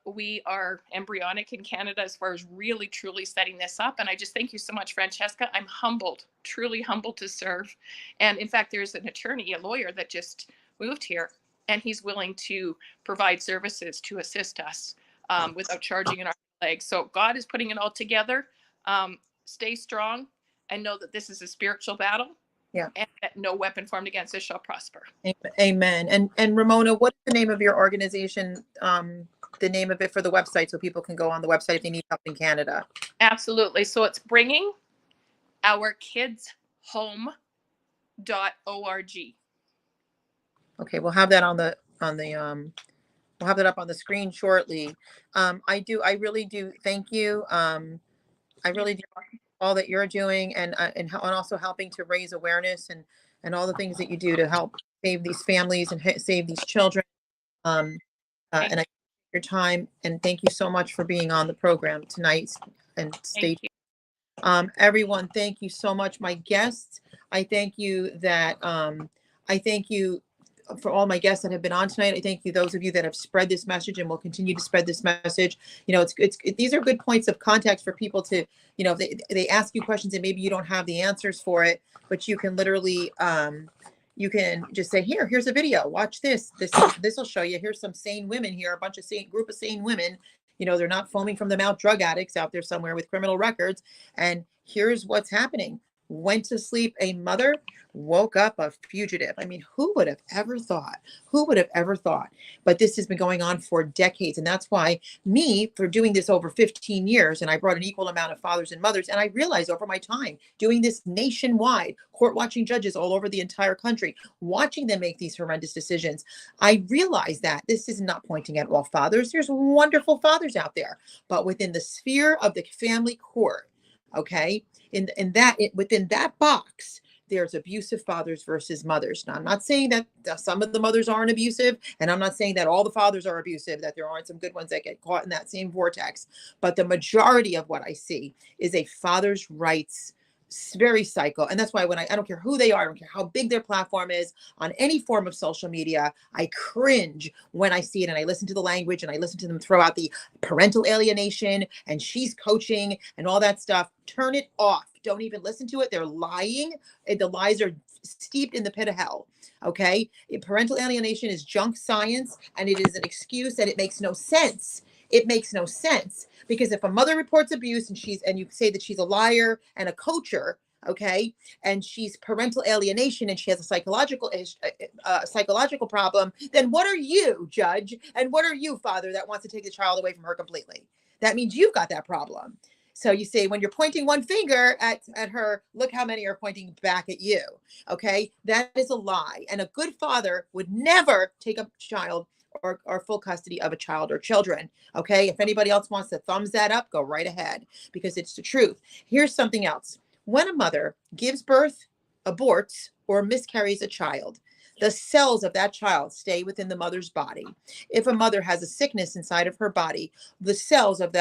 we are embryonic in Canada as far as really, truly setting this up. And I just thank you so much, Francesca. I'm humbled, truly humbled to serve. And in fact, there's an attorney, a lawyer that just moved here, and he's willing to provide services to assist us without charging an arm and a leg. So God is putting it all together. Stay strong and know that this is a spiritual battle. Yeah. And that no weapon formed against us shall prosper. Amen. And Ramona, what's the name of your organization? The name of it for the website, so people can go on the website if they need help in Canada. Absolutely. So it's bringing our kids home.org. Okay, we'll have that we'll have that up on the screen shortly. I really do thank you. I really do all that you're doing, and also helping to raise awareness and all the things that you do to help save these families and save these children. And I appreciate your time, and thank you so much for being on the program tonight. And stay tuned. Everyone, thank you so much. My guests, I thank you for all my guests that have been on tonight. I thank you, those of you that have spread this message and will continue to spread this message. You know, these are good points of contact for people to, you know, if they ask you questions and maybe you don't have the answers for it, but you can literally, you can just say, here's a video, watch this will show you. Here's some sane women here, group of sane women. You know, they're not foaming from the mouth drug addicts out there somewhere with criminal records. And here's what's happening. Went to sleep a mother, woke up a fugitive. I mean, who would have ever thought? But this has been going on for decades. And that's why for doing this over 15 years, and I brought an equal amount of fathers and mothers. And I realized over my time doing this nationwide, court watching judges all over the entire country, watching them make these horrendous decisions, I realized that this is not pointing at all fathers. There's wonderful fathers out there, but within the sphere of the family court, okay, within that box, there's abusive fathers versus mothers. Now, I'm not saying that some of the mothers aren't abusive, and I'm not saying that all the fathers are abusive, that there aren't some good ones that get caught in that same vortex. But the majority of what I see is a father's rights, very psycho. And that's why when I don't care who they are, I don't care how big their platform is on any form of social media, I cringe when I see it, and I listen to the language, and I listen to them throw out the parental alienation and she's coaching and all that stuff. Turn it off. Don't even listen to it. They're lying. The lies are steeped in the pit of hell. Okay. Parental alienation is junk science, and it is an excuse, and it makes no sense. It makes no sense, because if a mother reports abuse and you say that she's a liar and a coacher, okay, and she's parental alienation and she has a psychological problem, then what are you, judge, and what are you, father, that wants to take the child away from her completely? That means you've got that problem. So you say, when you're pointing one finger at her, look how many are pointing back at you. Okay, that is a lie. And a good father would never take a child or full custody of a child or children. Okay, if anybody else wants to thumbs that up, go right ahead, because it's the truth. Here's something else. When a mother gives birth, aborts, or miscarries a child, the cells of that child stay within the mother's body. If a mother has a sickness inside of her body, the cells of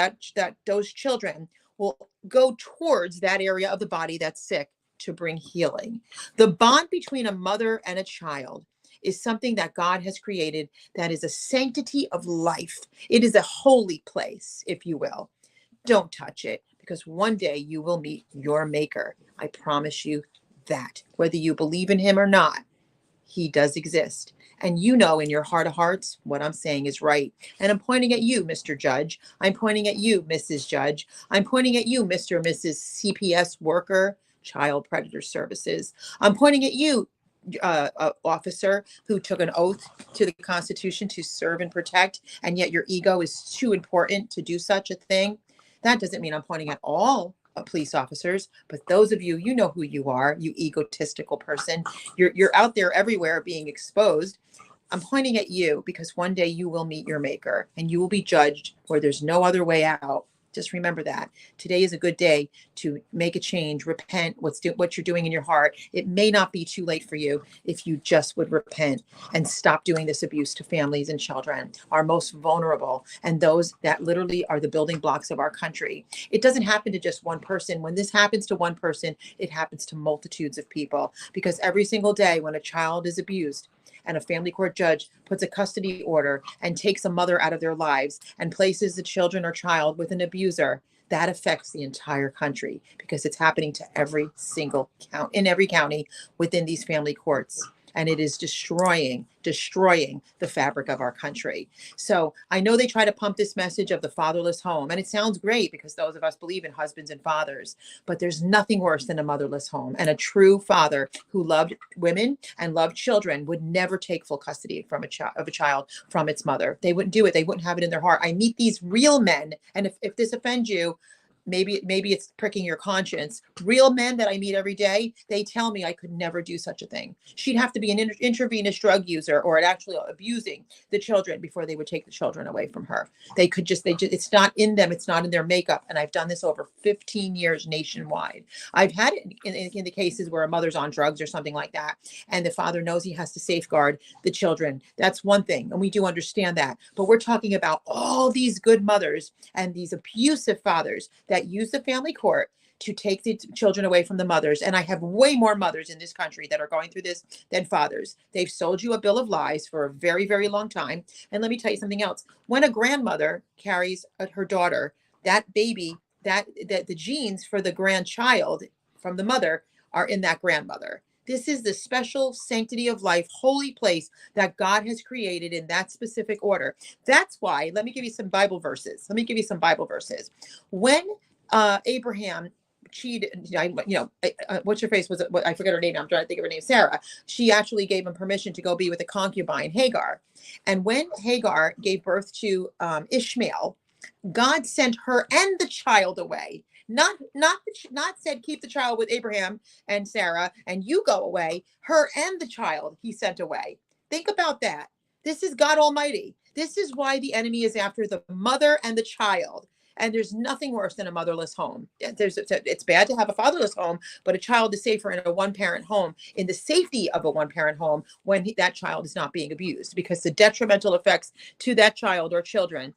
those children will go towards that area of the body that's sick to bring healing. The bond between a mother and a child is something that God has created, that is a sanctity of life. It is a holy place, if you will. Don't touch it, because one day you will meet your maker. I promise you that. Whether you believe in him or not, he does exist. And you know in your heart of hearts what I'm saying is right. And I'm pointing at you, Mr. Judge. I'm pointing at you, Mrs. Judge. I'm pointing at you, Mr. and Mrs. CPS worker, Child Predator Services. I'm pointing at you, officer who took an oath to the Constitution to serve and protect, and yet your ego is too important to do such a thing. That doesn't mean I'm pointing at all police officers, but those of you, you know who you are, you egotistical person. You're out there everywhere being exposed. I'm pointing at you because one day you will meet your maker and you will be judged where there's no other way out. Just remember that. Today is a good day to make a change, repent what you're doing in your heart. It may not be too late for you if you just would repent and stop doing this abuse to families and children, our most vulnerable, and those that literally are the building blocks of our country. It doesn't happen to just one person. When this happens to one person, it happens to multitudes of people, because every single day when a child is abused, and a family court judge puts a custody order and takes a mother out of their lives and places the children or child with an abuser, that affects the entire country, because it's happening to every single count in every county within these family courts. And it is destroying the fabric of our country. So I know they try to pump this message of the fatherless home, and it sounds great because those of us believe in husbands and fathers, but there's nothing worse than a motherless home. And a true father who loved women and loved children would never take full custody from a child from its mother. They wouldn't do it. They wouldn't have it in their heart. I meet these real men, and if this offends you, maybe it's pricking your conscience. Real men that I meet every day, they tell me I could never do such a thing. She'd have to be an intravenous drug user or actually abusing the children before they would take the children away from her. They just, it's not in them. It's not in their makeup. And I've done this over 15 years nationwide. I've had it in the cases where a mother's on drugs or something like that, and the father knows he has to safeguard the children. That's one thing. And we do understand that. But we're talking about all these good mothers and these abusive fathers that use the family court to take the children away from the mothers. And I have way more mothers in this country that are going through this than fathers. They've sold you a bill of lies for a very, very long time. And let me tell you something else. When a grandmother carries her daughter, that baby, that the genes for the grandchild from the mother are in that grandmother. This is the special sanctity of life, holy place that God has created in that specific order. That's why, let me give you some Bible verses. When Abraham cheated, what's her face? I forget her name. I'm trying to think of her name. Sarah. She actually gave him permission to go be with a concubine, Hagar. And when Hagar gave birth to Ishmael, God sent her and the child away. Not said keep the child with Abraham and Sarah and you go away. Her and the child he sent away. Think about that. This is God Almighty. This is why the enemy is after the mother and the child. And there's nothing worse than a motherless home. It's bad to have a fatherless home, but a child is safer in a one-parent home, in the safety of a one-parent home, when that child is not being abused, because the detrimental effects to that child or children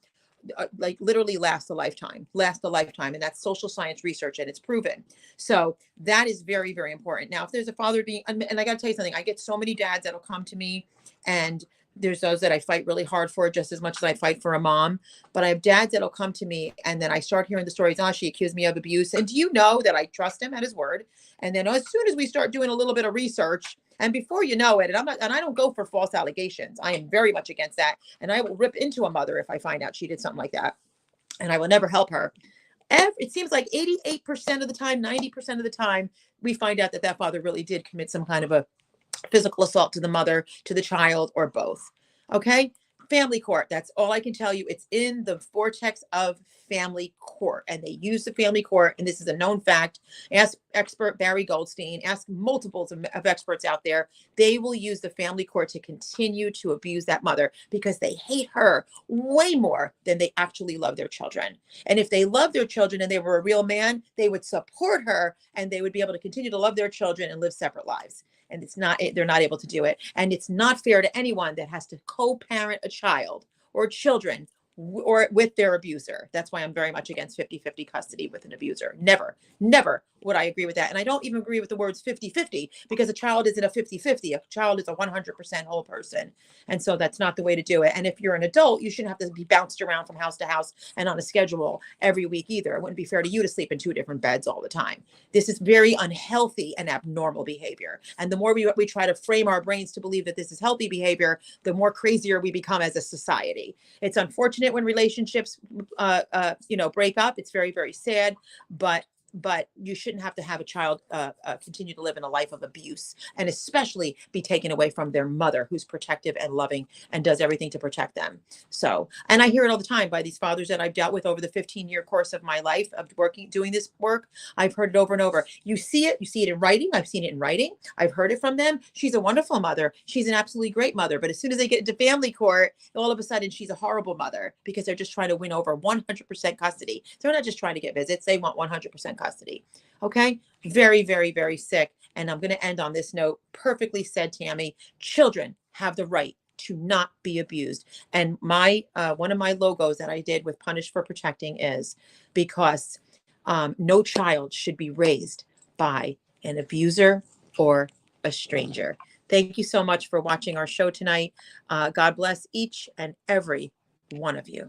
like literally last a lifetime. And that's social science research, and it's proven. So that is very, very important. Now, if there's a father and I got to tell you something, I get so many dads that'll come to me and there's those that I fight really hard for just as much as I fight for a mom. But I have dads that'll come to me and then I start hearing the stories. Oh, she accused me of abuse. And do you know that I trust him at his word? And then as soon as we start doing a little bit of research, and before you know it, and I don't go for false allegations. I am very much against that. And I will rip into a mother if I find out she did something like that. And I will never help her. It seems like 88% of the time, 90% of the time, we find out that father really did commit some kind of a physical assault to the mother, to the child, or both. Okay. Family court. That's all I can tell you. It's in the vortex of family court, and they use the family court. And this is a known fact. Ask expert Barry Goldstein, ask multiples of experts out there. They will use the family court to continue to abuse that mother because they hate her way more than they actually love their children. And if they love their children and they were a real man, they would support her and they would be able to continue to love their children and live separate lives. And they're not able to do it. And it's not fair to anyone that has to co-parent a child or children or with their abuser. That's why I'm very much against 50-50 custody with an abuser. Never would I agree with that. And I don't even agree with the words 50-50 because a child isn't a 50-50. A child is a 100% whole person. And so that's not the way to do it. And if you're an adult, you shouldn't have to be bounced around from house to house and on a schedule every week either. It wouldn't be fair to you to sleep in 2 different beds all the time. This is very unhealthy and abnormal behavior. And the more we try to frame our brains to believe that this is healthy behavior, the more crazier we become as a society. It's unfortunate when relationships, break up. It's very, very sad, but you shouldn't have to have a child continue to live in a life of abuse, and especially be taken away from their mother, who's protective and loving and does everything to protect them. So, and I hear it all the time by these fathers that I've dealt with over the 15-year course of my life of doing this work. I've heard it over and over. You see it in writing. I've seen it in writing. I've heard it from them. She's a wonderful mother. She's an absolutely great mother. But as soon as they get into family court, all of a sudden she's a horrible mother because they're just trying to win over 100% custody. They're not just trying to get visits. They want 100% custody. Okay. Very, very, very sick. And I'm going to end on this note. Perfectly said, Tammy. Children have the right to not be abused. And my one of my logos that I did with Punish for Protecting is because no child should be raised by an abuser or a stranger. Thank you so much for watching our show tonight. God bless each and every one of you.